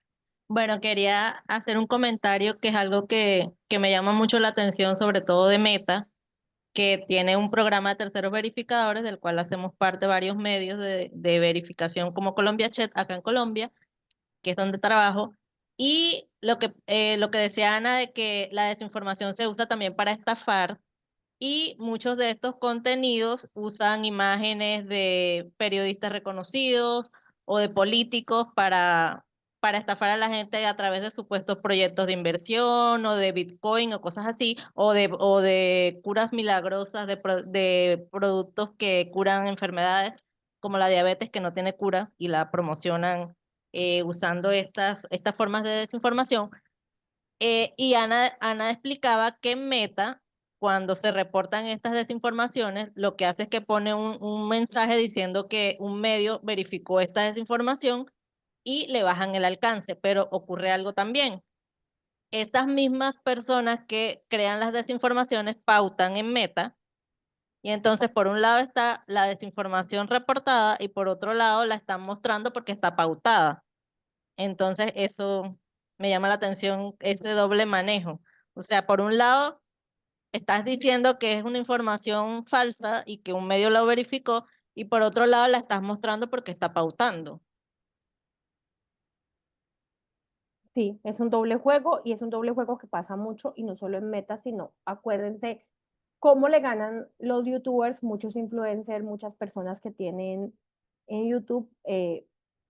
Bueno, quería hacer un comentario que es algo que me llama mucho la atención, sobre todo de Meta, que tiene un programa de terceros verificadores, del cual hacemos parte varios medios de verificación como Colombia Chat acá en Colombia, que es donde trabajo. Y lo que decía Ana de que la desinformación se usa también para estafar, y muchos de estos contenidos usan imágenes de periodistas reconocidos o de políticos para estafar a la gente a través de supuestos proyectos de inversión o de Bitcoin o cosas así, o de curas milagrosas de productos que curan enfermedades como la diabetes, que no tiene cura, y la promocionan usando estas formas de desinformación. Y Ana explicaba que Meta, cuando se reportan estas desinformaciones, lo que hace es que pone un mensaje diciendo que un medio verificó esta desinformación y le bajan el alcance, pero ocurre algo también. Estas mismas personas que crean las desinformaciones pautan en Meta, y entonces por un lado está la desinformación reportada y por otro lado la están mostrando porque está pautada. Entonces, eso me llama la atención, ese doble manejo. O sea, por un lado, estás diciendo que es una información falsa y que un medio lo verificó, y por otro lado, la estás mostrando porque está pautando. Sí, es un doble juego y es un doble juego que pasa mucho y no solo en Meta, sino acuérdense cómo le ganan los youtubers, muchos influencers, muchas personas que tienen en YouTube,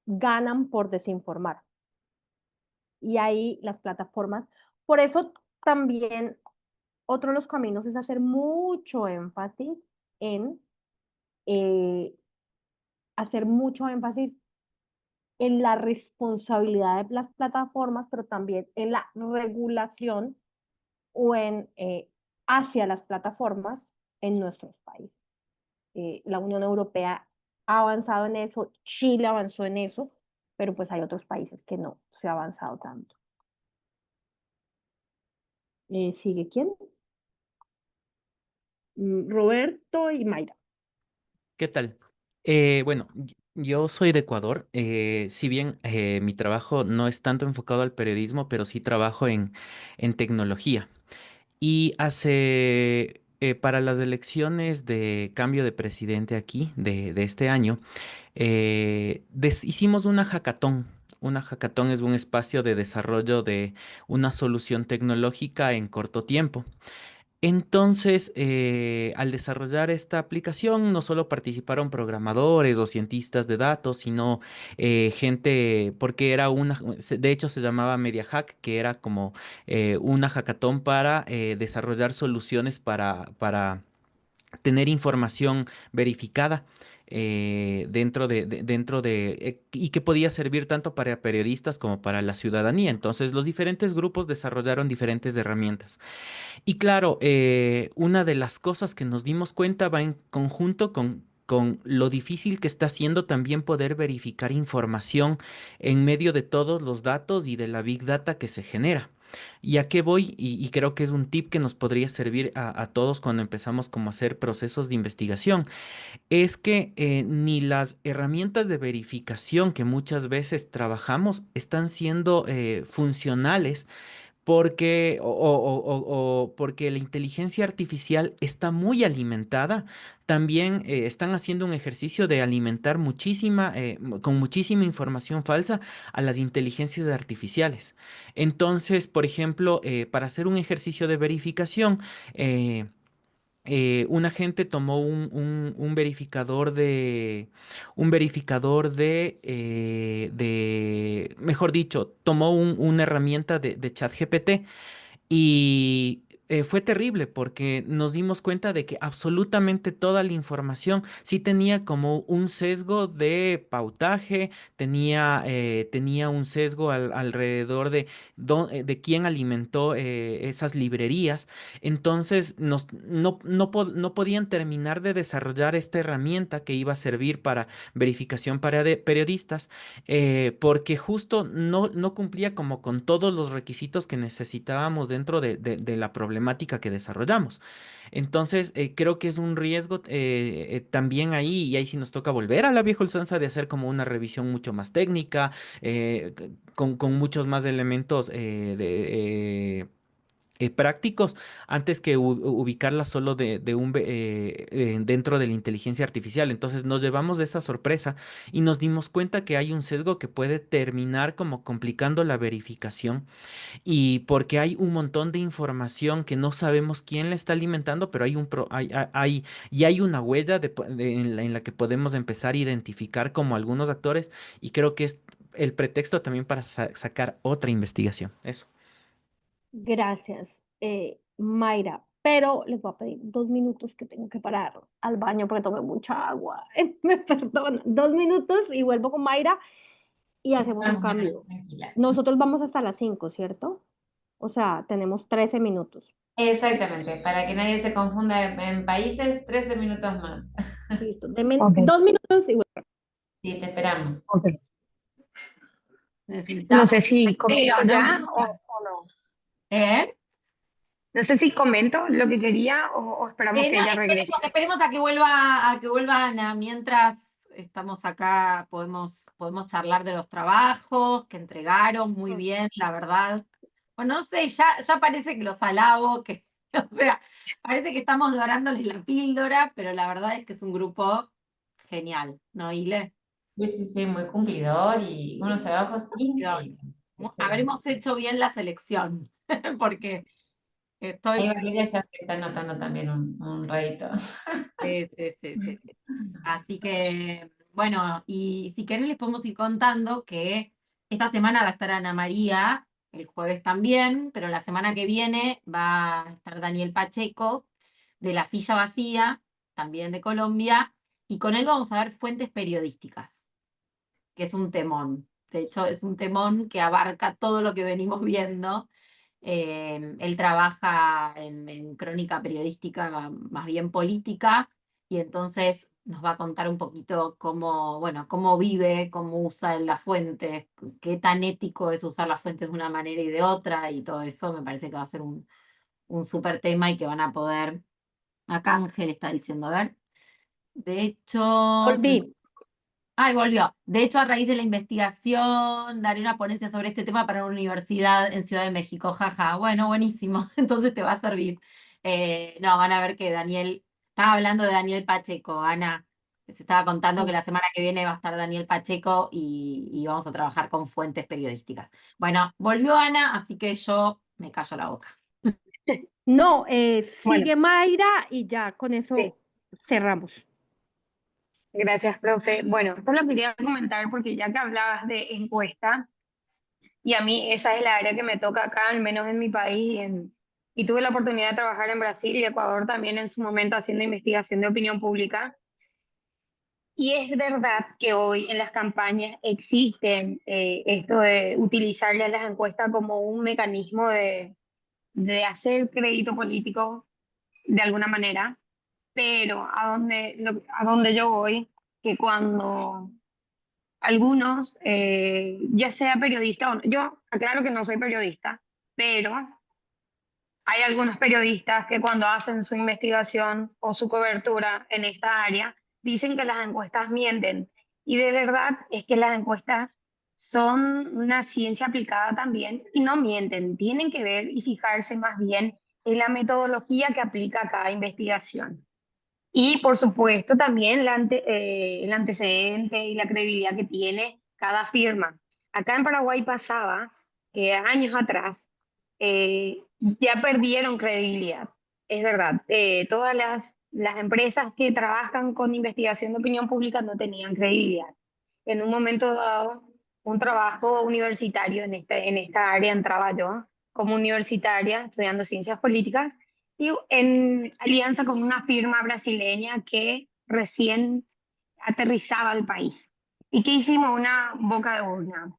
ganan por desinformar. Y ahí las plataformas, por eso también otro de los caminos es hacer mucho énfasis en eh, hacer mucho énfasis en la responsabilidad de las plataformas, pero también en la regulación o en hacia las plataformas en nuestros países. La Unión Europea ha avanzado en eso, Chile avanzó en eso, pero pues hay otros países que no se ha avanzado tanto. ¿Sigue quién? Roberto y Mayra. ¿Qué tal? Bueno, yo soy de Ecuador. Si bien mi trabajo no es tanto enfocado al periodismo, pero sí trabajo en tecnología. Y para las elecciones de cambio de presidente aquí, de este año, hicimos una hackathon. Una hackathon es un espacio de desarrollo de una solución tecnológica en corto tiempo. Entonces, al desarrollar esta aplicación, no solo participaron programadores o cientistas de datos, sino gente, porque de hecho se llamaba Media Hack, que era como una hackathon para desarrollar soluciones para tener información verificada. Y que podía servir tanto para periodistas como para la ciudadanía. Entonces, los diferentes grupos desarrollaron diferentes herramientas. Y claro, una de las cosas que nos dimos cuenta va en conjunto con lo difícil que está siendo también poder verificar información en medio de todos los datos y de la big data que se genera. ¿Y a qué voy? Y creo que es un tip que nos podría servir a todos cuando empezamos como a hacer procesos de investigación. Es que ni las herramientas de verificación que muchas veces trabajamos están siendo funcionales porque, o porque la inteligencia artificial está muy alimentada. También están haciendo un ejercicio de alimentar con muchísima información falsa a las inteligencias artificiales. Entonces, por ejemplo, para hacer un ejercicio de verificación, eh, un agente tomó mejor dicho, tomó una herramienta de ChatGPT y fue terrible porque nos dimos cuenta de que absolutamente toda la información sí tenía como un sesgo de pautaje, tenía un sesgo alrededor de quién alimentó esas librerías. Entonces no podían terminar de desarrollar esta herramienta que iba a servir para verificación para periodistas, porque justo no cumplía como con todos los requisitos que necesitábamos dentro de la problemática que desarrollamos. Entonces, creo que es un riesgo también ahí, y ahí sí nos toca volver a la vieja usanza de hacer como una revisión mucho más técnica, con muchos más elementos prácticos, antes que ubicarla solo dentro de la inteligencia artificial. Entonces nos llevamos de esa sorpresa y nos dimos cuenta que hay un sesgo que puede terminar como complicando la verificación, y porque hay un montón de información que no sabemos quién la está alimentando, pero hay una huella en la que podemos empezar a identificar como algunos actores, y creo que es el pretexto también para sacar otra investigación. Eso. Gracias, Mayra. Pero les voy a pedir 2 minutos que tengo que parar al baño porque tomé mucha agua. Me perdonan. 2 minutos y vuelvo con Mayra y hacemos un Bueno, cambio. tranquila. Nosotros vamos hasta las 5, ¿cierto? O sea, tenemos 13 minutos. Exactamente, para que nadie se confunda en países, 13 minutos más. Listo. Denme Ok. 2 minutos y vuelvo. Sí, te esperamos. Ok. No Necesitamos sé si comento video, ¿no? ya o no. ¿Eh? No sé si comento lo que quería o esperamos que No, ella regrese. esperemos a que vuelva Ana. Mientras estamos acá, podemos charlar de los trabajos que entregaron muy bien, la verdad. Bueno, no sé, ya parece que los alabo, o sea, parece que estamos dorándoles la píldora, pero la verdad es que es un grupo genial, ¿no, Ile? Sí, sí, sí, muy cumplidor y unos trabajos increíbles. Excelente. Habremos hecho bien la selección, porque Ahí estoy... Valeria ya se está anotando también un rédito. Sí, sí, sí, sí, sí. Así que, bueno, y si querés les podemos ir contando que esta semana va a estar Ana María, el jueves también, pero la semana que viene va a estar Daniel Pacheco de La Silla Vacía, también de Colombia, y con él vamos a ver fuentes periodísticas, que es un temón. De hecho, es un temón que abarca todo lo que venimos viendo. Él trabaja en crónica periodística más bien política, y entonces nos va a contar un poquito cómo, bueno, cómo vive, cómo usa las fuentes, qué tan ético es usar las fuentes de una manera y de otra, y todo eso me parece que va a ser un súper tema y que van a poder... Acá Ángel está diciendo, a ver, de hecho... Volví. Ay, volvió. De hecho, a raíz de la investigación, daré una ponencia sobre este tema para una universidad en Ciudad de México. Jaja, bueno, buenísimo. Entonces te va a servir. No, van a ver que Daniel, estaba hablando de Daniel Pacheco, Ana. Se estaba contando que la semana que viene va a estar Daniel Pacheco y vamos a trabajar con fuentes periodísticas. Bueno, volvió Ana, así que yo me callo la boca. No, Bueno, sigue Mayra y ya con sí, eso cerramos. gracias, profe. Bueno, esto lo quería comentar porque ya que hablabas de encuesta, y a mí esa es la área que me toca acá, al menos en mi país, y tuve la oportunidad de trabajar en Brasil y Ecuador también en su momento haciendo investigación de opinión pública. Y es verdad que hoy en las campañas existen esto de utilizarle a las encuestas como un mecanismo de hacer crédito político de alguna manera, pero a donde yo voy, que cuando algunos, ya sea periodista o no, yo aclaro que no soy periodista, pero hay algunos periodistas que cuando hacen su investigación o su cobertura en esta área, dicen que las encuestas mienten. Y de verdad es que las encuestas son una ciencia aplicada también y no mienten, tienen que ver y fijarse más bien en la metodología que aplica cada investigación. Y por supuesto también el antecedente y la credibilidad que tiene cada firma. Acá en Paraguay pasaba que años atrás ya perdieron credibilidad. Es verdad, todas las empresas que trabajan con investigación de opinión pública no tenían credibilidad. En un momento dado, un trabajo universitario en esta área entraba yo como universitaria estudiando ciencias políticas y en alianza con una firma brasileña que recién aterrizaba al país. ¿Y qué hicimos? Una boca de urna.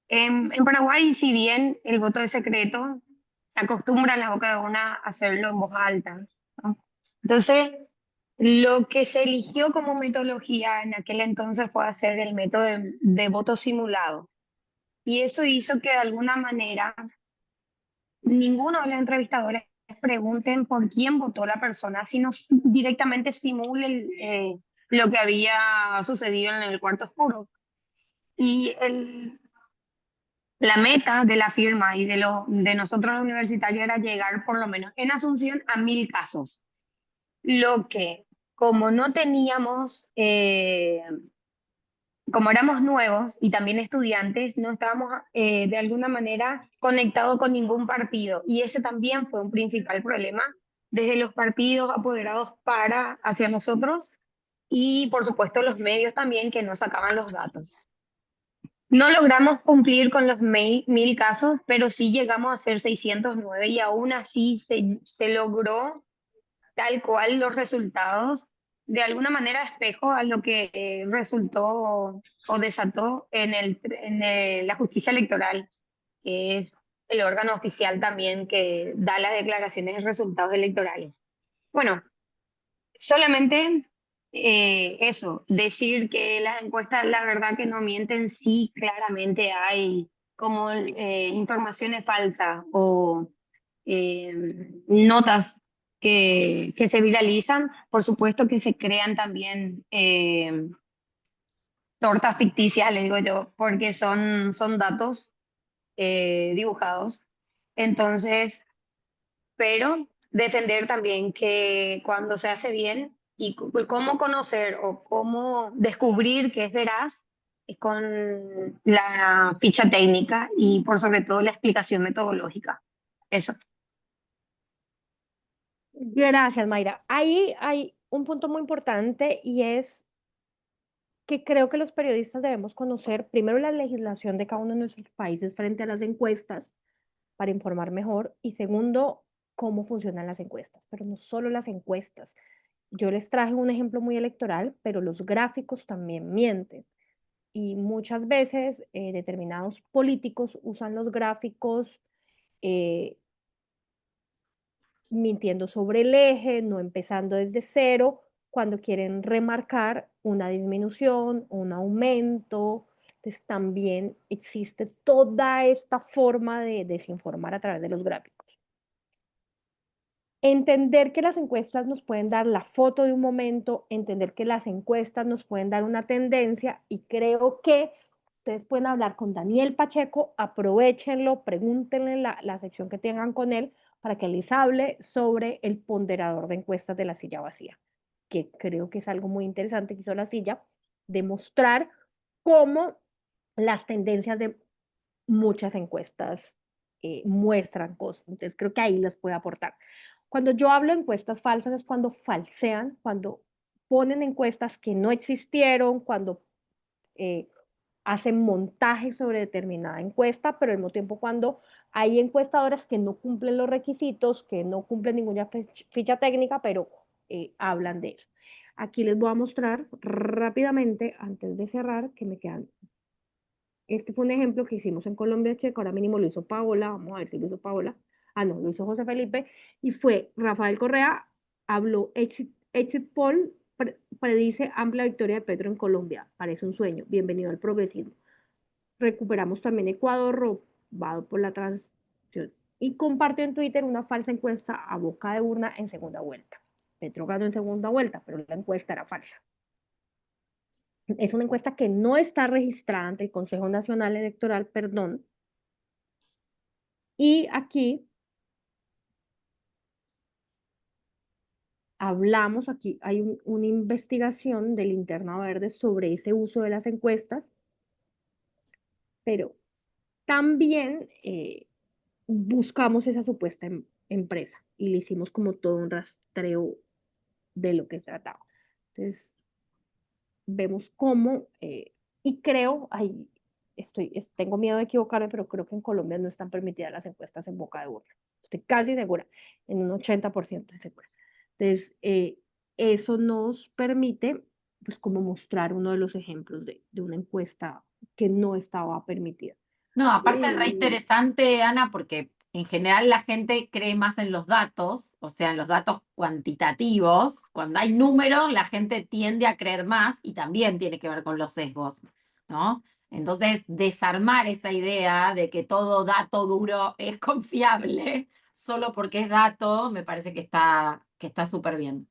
En Paraguay, si bien el voto es secreto, se acostumbra en la boca de urna a hacerlo en voz alta, ¿no? Entonces, lo que se eligió como metodología en aquel entonces fue hacer el método de voto simulado. Y eso hizo que de alguna manera ninguno de los entrevistadores pregunten por quién votó la persona, sino directamente simulen lo que había sucedido en el cuarto oscuro. Y la meta de la firma y de nosotros los universitarios era llegar por lo menos en Asunción a 1000 casos. Lo que, como no teníamos como éramos nuevos y también estudiantes, no estábamos de alguna manera conectados con ningún partido. Y ese también fue un principal problema desde los partidos apoderados para hacia nosotros y por supuesto los medios también que nos sacaban los datos. No logramos cumplir con los 1000 casos, pero sí llegamos a hacer 609 y aún así se logró tal cual los resultados, de alguna manera espejo a lo que resultó o desató la justicia electoral, que es el órgano oficial también que da las declaraciones de resultados electorales. Bueno, solamente eso, decir que las encuestas, la verdad que no mienten, sí, claramente hay como informaciones falsas o notas que se viralizan, por supuesto que se crean también tortas ficticias, le digo yo, porque son datos dibujados. Entonces, pero defender también que cuando se hace bien y cómo conocer o cómo descubrir que es veraz es con la ficha técnica y por sobre todo la explicación metodológica. Eso. Gracias, Mayra. Ahí hay un punto muy importante y es que creo que los periodistas debemos conocer primero la legislación de cada uno de nuestros países frente a las encuestas para informar mejor y segundo, cómo funcionan las encuestas, pero no solo las encuestas. Yo les traje un ejemplo muy electoral, pero los gráficos también mienten y muchas veces determinados políticos usan los gráficos eh, mintiendo sobre el eje, no empezando desde cero, cuando quieren remarcar una disminución, un aumento. Entonces también existe toda esta forma de desinformar a través de los gráficos. Entender que las encuestas nos pueden dar la foto de un momento, entender que las encuestas nos pueden dar una tendencia y creo que ustedes pueden hablar con Daniel Pacheco, aprovechenlo, pregúntenle la sección que tengan con él para que les hable sobre el ponderador de encuestas de la silla vacía, que creo que es algo muy interesante que hizo la silla, demostrar cómo las tendencias de muchas encuestas muestran cosas. Entonces creo que ahí les puede aportar. Cuando yo hablo de encuestas falsas es cuando falsean, cuando ponen encuestas que no existieron, cuando eh, hacen montajes sobre determinada encuesta, pero al mismo tiempo cuando hay encuestadoras que no cumplen los requisitos, que no cumplen ninguna ficha técnica, pero hablan de eso. Aquí les voy a mostrar rápidamente, antes de cerrar, que me quedan. Este fue un ejemplo que hicimos en Colombia Checa, ahora mínimo lo hizo Paola, vamos a ver si lo hizo Paola. Ah, no, lo hizo José Felipe, y fue Rafael Correa, habló Exit Poll, predice amplia victoria de Petro en Colombia, parece un sueño, bienvenido al progresismo. Recuperamos también Ecuador, robado por la transición, y compartió en Twitter una falsa encuesta a boca de urna en segunda vuelta. Petro ganó en segunda vuelta, pero la encuesta era falsa. Es una encuesta que no está registrada ante el Consejo Nacional Electoral, perdón. Y aquí hablamos, aquí hay una investigación de Linterna Verde sobre ese uso de las encuestas, pero también buscamos esa supuesta empresa y le hicimos como todo un rastreo de lo que trataba. Entonces, vemos cómo, y creo, ay, tengo miedo de equivocarme, pero creo que en Colombia no están permitidas las encuestas en boca de urna. Estoy casi segura, en un 80% de seguridad. Entonces, eso nos permite, pues, como mostrar uno de los ejemplos de una encuesta que no estaba permitida. No, aparte es re interesante, Ana, porque en general la gente cree más en los datos, o sea, en los datos cuantitativos. Cuando hay números, la gente tiende a creer más y también tiene que ver con los sesgos, ¿no? Entonces, desarmar esa idea de que todo dato duro es confiable solo porque es dato, me parece que está súper bien,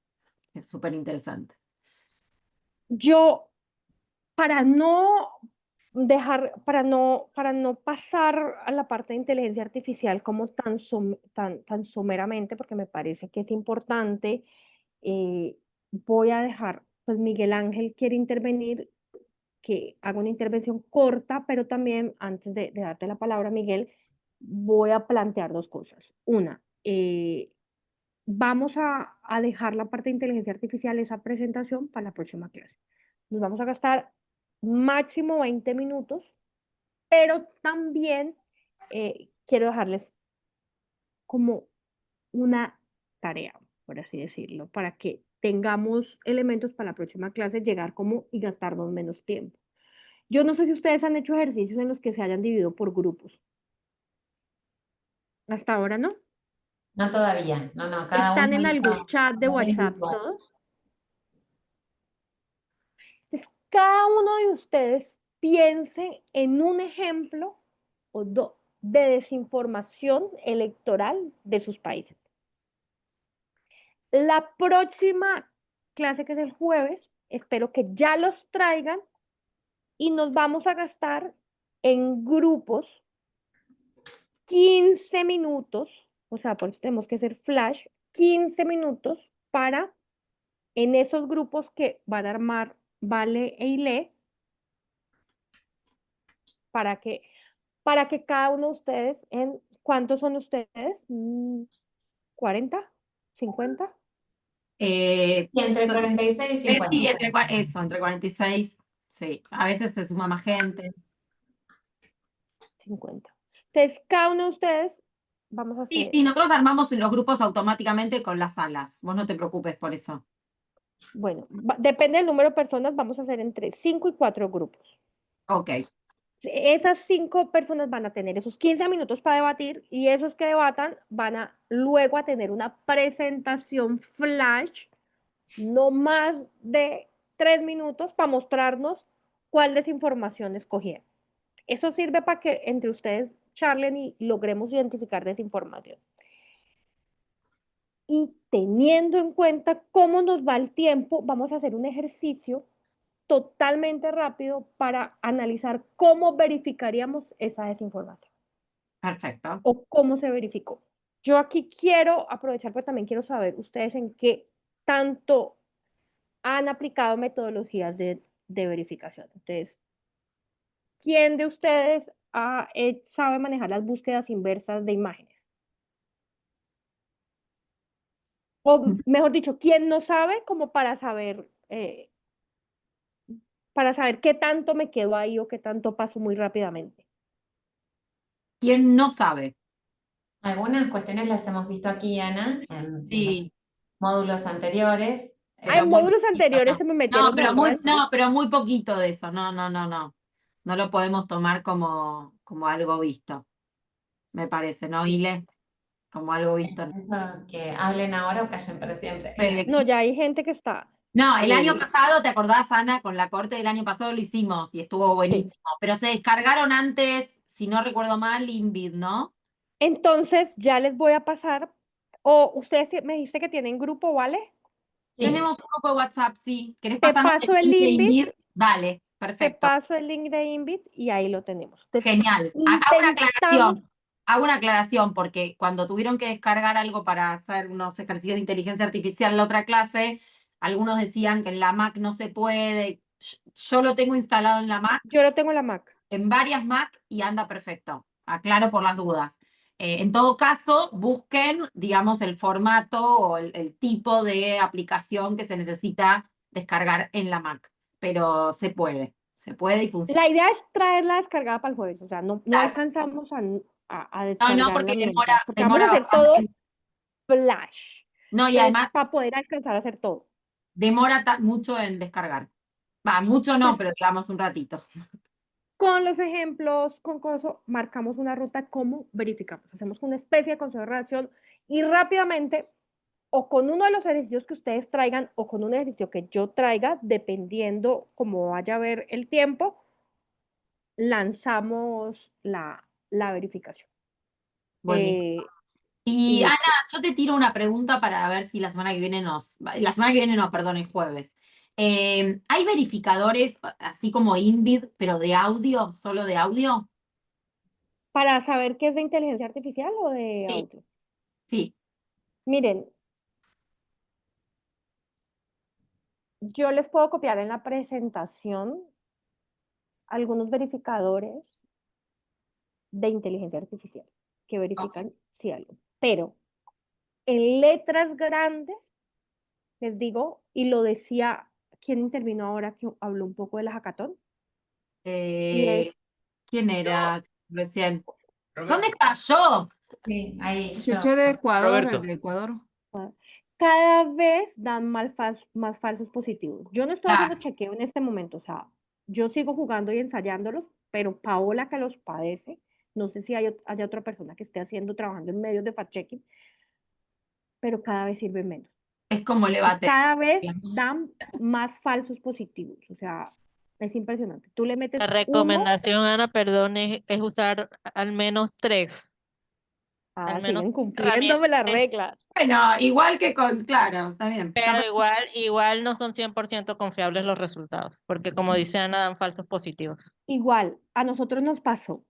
es súper interesante. Yo, para no para no pasar a la parte de inteligencia artificial como tan someramente, porque me parece que es importante, voy a dejar, pues Miguel Ángel quiere intervenir, que haga una intervención corta, pero también antes de darte la palabra, Miguel, voy a plantear dos cosas. Una, vamos a dejar la parte de inteligencia artificial, esa presentación, para la próxima clase. Nos vamos a gastar máximo 20 minutos, pero también quiero dejarles como una tarea, por así decirlo, para que tengamos elementos para la próxima clase, llegar como y gastarnos menos tiempo. Yo no sé si ustedes han hecho ejercicios en los que se hayan dividido por grupos. Hasta ahora no. No todavía, no, cada ¿Están uno en algún hizo chat de su WhatsApp individual. todos? Entonces, cada uno de ustedes piense en un ejemplo o de desinformación electoral de sus países. La próxima clase, que es el jueves, espero que ya los traigan y nos vamos a gastar en grupos 15 minutos, o sea, por eso tenemos que hacer flash, 15 minutos para en esos grupos que van a armar Vale e Ile, para que cada uno de ustedes, ¿cuántos son ustedes? ¿40? ¿50? Y entre 46 y 50. Sí, entre 46, sí, a veces se suma más gente. 50. Entonces, cada uno de ustedes, vamos a Sí, hacer, sí, nosotros armamos en los grupos automáticamente con las salas, vos no te preocupes por eso. bueno, depende del número de personas, vamos a hacer entre 5 y 4 grupos. Ok, Esas 5 personas van a tener esos 15 minutos para debatir y esos que debatan van a luego a tener una presentación flash, no más de 3 minutos, para mostrarnos cuál desinformación escogieron. Eso sirve para que entre ustedes charlen y logremos identificar desinformación. Y teniendo en cuenta cómo nos va el tiempo, vamos a hacer un ejercicio totalmente rápido para analizar cómo verificaríamos esa desinformación perfecto. o cómo se verificó. Yo aquí quiero aprovechar, pero también quiero saber ustedes en qué tanto han aplicado metodologías de verificación. Entonces, ¿quién de ustedes sabe manejar las búsquedas inversas de imágenes? O mejor dicho, ¿quién no sabe como para saber qué tanto me quedo ahí o qué tanto paso muy rápidamente? ¿Quién no sabe? Algunas cuestiones las hemos visto aquí, Ana, en los Sí. módulos anteriores. En muy módulos poquito, anteriores no. se me metieron del resto. No, pero muy poquito de eso. No. No lo podemos tomar como algo visto, me parece, ¿no, Ile? Como algo visto. Eso, que hablen ahora o callen para siempre. No, ya hay gente que está. No, el año pasado, ¿te acordás, Ana? Con la corte del año pasado lo hicimos y estuvo buenísimo. Pero se descargaron antes, si no recuerdo mal, Invid, ¿no? Entonces, ya les voy a pasar. O ustedes me dijiste que tienen grupo, ¿vale? Sí. Tenemos un grupo de WhatsApp, sí. ¿Querés Te pasarnos paso el el link de Invid. Invid? Dale, Te perfecto. paso el link de Invit y ahí lo tenemos. Genial. Intentamos, Hago una aclaración, porque cuando tuvieron que descargar algo para hacer unos ejercicios de inteligencia artificial en la otra clase, algunos decían que en la Mac no se puede. Yo lo tengo instalado en la Mac, yo lo tengo en la Mac. en varias Mac, y anda perfecto. Aclaro por las dudas. En todo caso, busquen, digamos, el formato o el tipo de aplicación que se necesita descargar en la Mac. Pero se puede y funciona. La idea es traerla descargada para el jueves, o sea, no Claro. alcanzamos a No, descargarla porque mientras, porque vamos a demora hacer todo bastante. flash. No, y Entonces, además para poder alcanzar a hacer todo. demora mucho en descargar. Va, mucho no, Pues pero digamos un ratito. con los ejemplos, con cosas, marcamos una ruta, ¿cómo verificamos? Hacemos una especie de consejo de redacción y rápidamente, o con uno de los ejercicios que ustedes traigan, o con un ejercicio que yo traiga, dependiendo cómo vaya a ver el tiempo, lanzamos la verificación. Buenísimo. Y Y Ana, listo. yo te tiro una pregunta para ver si la semana que viene la semana que viene no, perdón, el jueves. ¿Hay verificadores así como Invid, pero de audio, solo de audio? Para saber qué es de inteligencia artificial o de Sí, audio. sí. Miren, yo les puedo copiar en la presentación algunos verificadores de inteligencia artificial que Ok. verifican si algo. Pero en letras grandes, les digo, y lo decía quien intervino ahora que habló un poco de la hackathon, y es, ¿Quién era recién? ¿Dónde está yo? Sí, ahí yo. Escuché de Ecuador, el Roberto. de Ecuador. cada vez dan más falsos positivos. Yo no estoy Claro. haciendo chequeo en este momento, o sea, yo sigo jugando y ensayándolos, pero Paola que los padece, no sé si haya otra persona que esté trabajando en medios de fact-checking, pero cada vez sirve menos. Es como le Y va cada vez digamos. dan más falsos positivos, o sea, es impresionante. Tú le metes La uno, recomendación, Ana, perdón, es usar al menos tres, al menos siguen herramientas. cumpliéndome las reglas. Bueno, igual que con, claro, está bien. Pero igual no son 100% confiables los resultados, porque como dice Ana, dan falsos positivos. Igual, a nosotros nos pasó,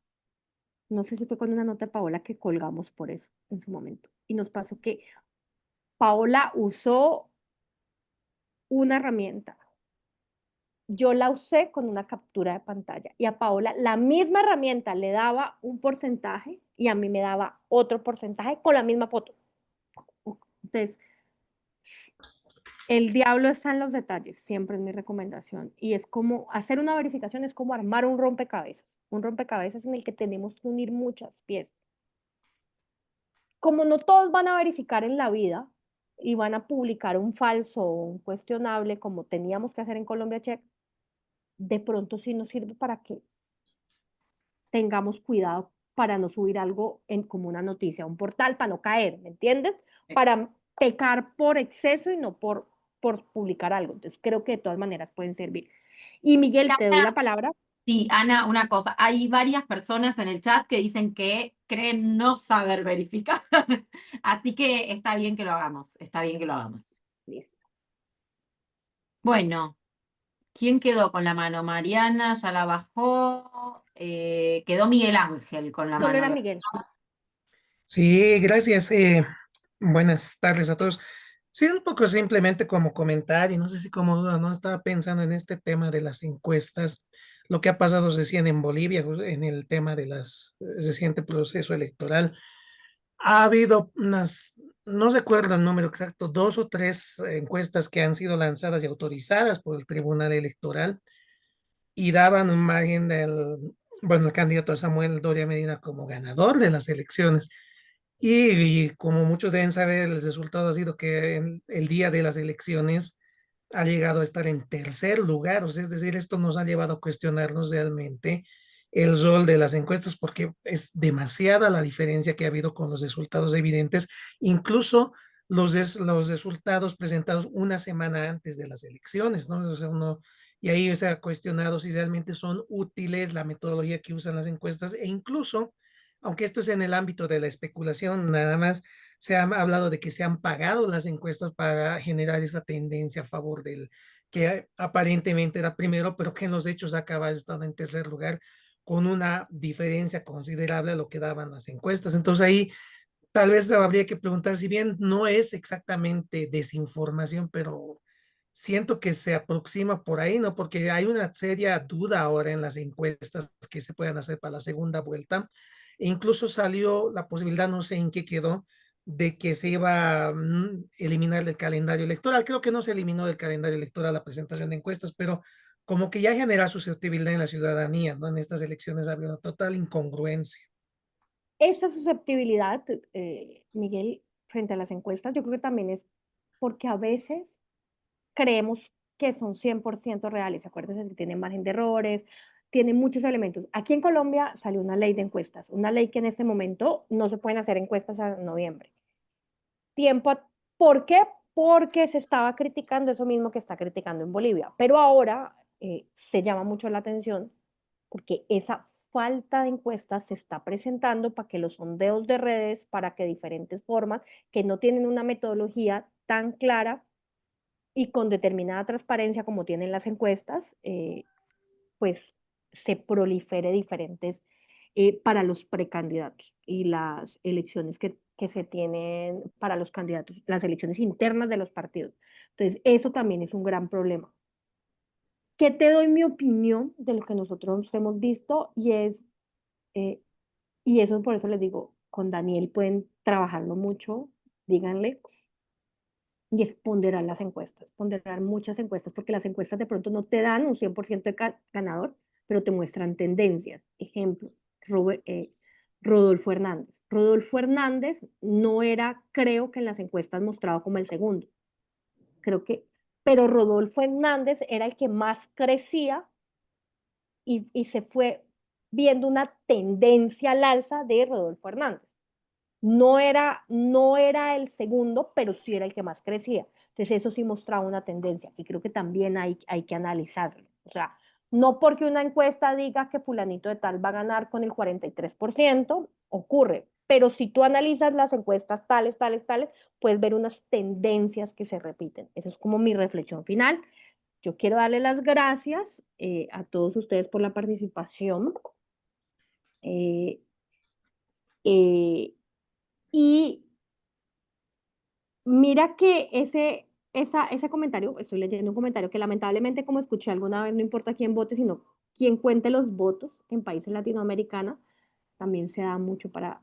no sé si fue con una nota de Paola que colgamos por eso en su momento, y nos pasó que Paola usó una herramienta. Yo la usé con una captura de pantalla y a Paola la misma herramienta le daba un porcentaje y a mí me daba otro porcentaje con la misma foto. Entonces, el diablo está en los detalles, siempre es mi recomendación. Y es como hacer una verificación, es como armar un rompecabezas en el que tenemos que unir muchas piezas. Como no todos van a verificar en la vida y van a publicar un falso o un cuestionable como teníamos que hacer en Colombia Check, de pronto sí nos sirve para que tengamos cuidado para no subir algo como una noticia a un portal, para no caer, ¿me entiendes? Para pecar por exceso y no por publicar algo. Entonces creo que de todas maneras pueden servir. Y Miguel, te doy la palabra. Sí, Ana, una cosa. Hay varias personas en el chat que dicen que creen no saber verificar. Así que está bien que lo hagamos. Está bien que lo hagamos. Listo. Bueno, ¿quién quedó con la mano? Mariana ya la bajó. Quedó Miguel Ángel con la Solo mano. era Miguel. Sí, gracias. Buenas tardes a todos. Sí, un poco simplemente como comentar, y no sé si como duda, ¿no? Estaba pensando en este tema de las encuestas, lo que ha pasado recién en Bolivia, en el tema de las reciente proceso electoral. Ha habido no recuerdo el número exacto, dos o tres encuestas que han sido lanzadas y autorizadas por el Tribunal Electoral y daban un margen el candidato Samuel Doria Medina como ganador de las elecciones. Y como muchos deben saber, el resultado ha sido que el día de las elecciones ha llegado a estar en tercer lugar. O sea, es decir, esto nos ha llevado a cuestionarnos realmente el rol de las encuestas porque es demasiada la diferencia que ha habido con los resultados evidentes, incluso los resultados presentados una semana antes de las elecciones, ¿no? O sea, y ahí se ha cuestionado si realmente son útiles la metodología que usan las encuestas e incluso aunque esto es en el ámbito de la especulación, nada más se ha hablado de que se han pagado las encuestas para generar esa tendencia a favor que aparentemente era primero, pero que en los hechos acaba estando en tercer lugar, con una diferencia considerable a lo que daban las encuestas. Entonces ahí tal vez habría que preguntar, si bien no es exactamente desinformación, pero siento que se aproxima por ahí, ¿no? Porque hay una seria duda ahora en las encuestas que se puedan hacer para la segunda vuelta. E incluso salió la posibilidad, no sé en qué quedó, de que se iba a eliminar del calendario electoral. Creo que no se eliminó del calendario electoral la presentación de encuestas, pero como que ya genera susceptibilidad en la ciudadanía, ¿no? En estas elecciones había una total incongruencia. Esta susceptibilidad, Miguel, frente a las encuestas, yo creo que también es porque a veces creemos que son 100% reales. Acuérdense que tienen margen de errores, tienen muchos elementos. Aquí en Colombia salió una ley de encuestas, una ley que en este momento no se pueden hacer encuestas en noviembre. ¿Por qué? Porque se estaba criticando eso mismo que está criticando en Bolivia. Pero ahora se llama mucho la atención porque esa falta de encuestas se está presentando para que los sondeos de redes, para que diferentes formas que no tienen una metodología tan clara y con determinada transparencia como tienen las encuestas, pues se prolifere diferentes para los precandidatos y las elecciones que se tienen para los candidatos, las elecciones internas de los partidos. Entonces, eso también es un gran problema. ¿Qué te doy mi opinión de lo que nosotros hemos visto? Y eso por eso les digo, con Daniel pueden trabajarlo mucho, díganle, y es ponderar las encuestas, ponderar muchas encuestas, porque las encuestas de pronto no te dan un 100% de ganador, pero te muestran tendencias. Ejemplo, Rodolfo Hernández. Rodolfo Hernández no era, creo que en las encuestas mostrado como el segundo, creo que, pero Rodolfo Hernández era el que más crecía y se fue viendo una tendencia al alza de Rodolfo Hernández. No era el segundo, pero sí era el que más crecía. Entonces eso sí mostraba una tendencia y creo que también hay que analizarlo. O sea, no porque una encuesta diga que fulanito de tal va a ganar con el 43%, ocurre. Pero si tú analizas las encuestas tales, puedes ver unas tendencias que se repiten. Eso es como mi reflexión final. Yo quiero darle las gracias a todos ustedes por la participación. Eh, eh, y mira que ese comentario, estoy leyendo un comentario que lamentablemente, como escuché alguna vez, no importa quién vote, sino quién cuente los votos en países latinoamericanos, también se da mucho para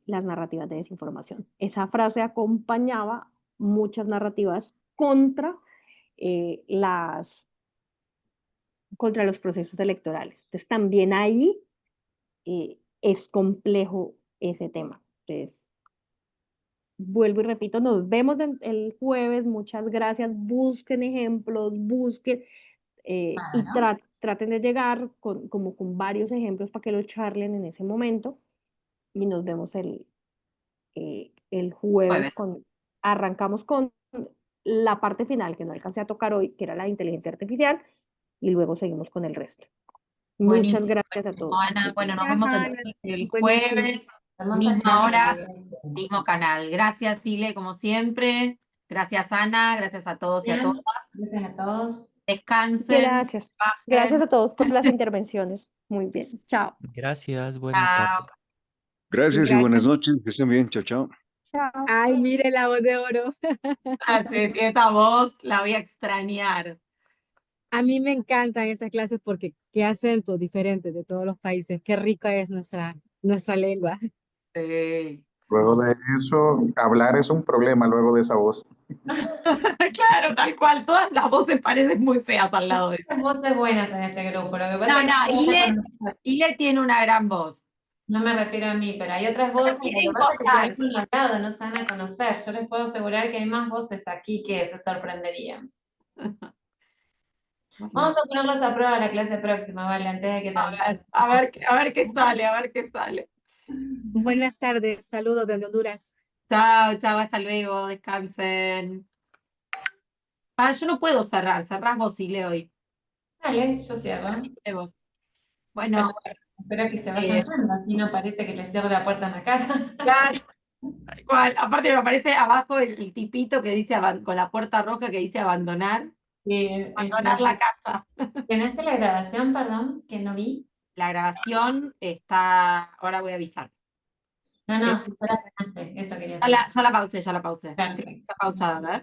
las narrativas de desinformación. Esa frase acompañaba muchas narrativas eh, las, contra los procesos electorales. Entonces también ahí es complejo ese tema. Entonces, vuelvo y repito, nos vemos el jueves, muchas gracias, busquen ejemplos, busquen y traten de llegar como con varios ejemplos para que lo charlen en ese momento y nos vemos el jueves arrancamos con la parte final que no alcancé a tocar hoy, que era la inteligencia artificial, y luego seguimos con el resto. Muchas Buenísimo, gracias a todos. Ana. Bueno, nos vemos el Buenísimo. jueves, misma hora, mismo canal. Gracias, Sile, como siempre. Gracias, Ana. Gracias a todos y a todas. Gracias a todos. Descansen. Gracias. Gracias a todos por las intervenciones. Muy bien. Chao. Gracias, buena tarde. Gracias y buenas noches. Que estén bien. Chao, chao. Chao. Ay, mire la voz de oro. Esa voz la voy a extrañar. A mí me encantan esas clases porque qué acentos diferentes de todos los países. Qué rica es nuestra lengua. Sí. Luego de eso, hablar es un problema luego de esa voz. Claro, tal cual. Todas las voces parecen muy feas al lado de eso. Hay voces buenas en este grupo. Lo que pasa es que Ile tiene una gran voz. no me refiero a mí, pero hay otras voces que no han hablado, no se van a conocer. Yo les puedo asegurar que hay más voces aquí que se sorprenderían. Vamos a ponerlos a prueba la clase próxima, ¿vale? Antes de que a ver qué sale, a ver qué sale. Buenas tardes, saludos desde Honduras. Chao, chao, hasta luego, descansen. Yo no puedo cerrás vos, Ile, hoy. Dale, yo cierro. Bueno. Espero que se vayan yendo, así no parece que les cierro la puerta en la cara. Claro, igual. Aparte me aparece abajo el tipito que dice con la puerta roja que dice abandonar. Sí, abandonar la casa. ¿Tienes la grabación, perdón, que no vi? La grabación está, ahora voy a avisar. No, Eh, si ya la terminaste, eso quería Ya la pausé, Perfecto. está pausada, ¿ver?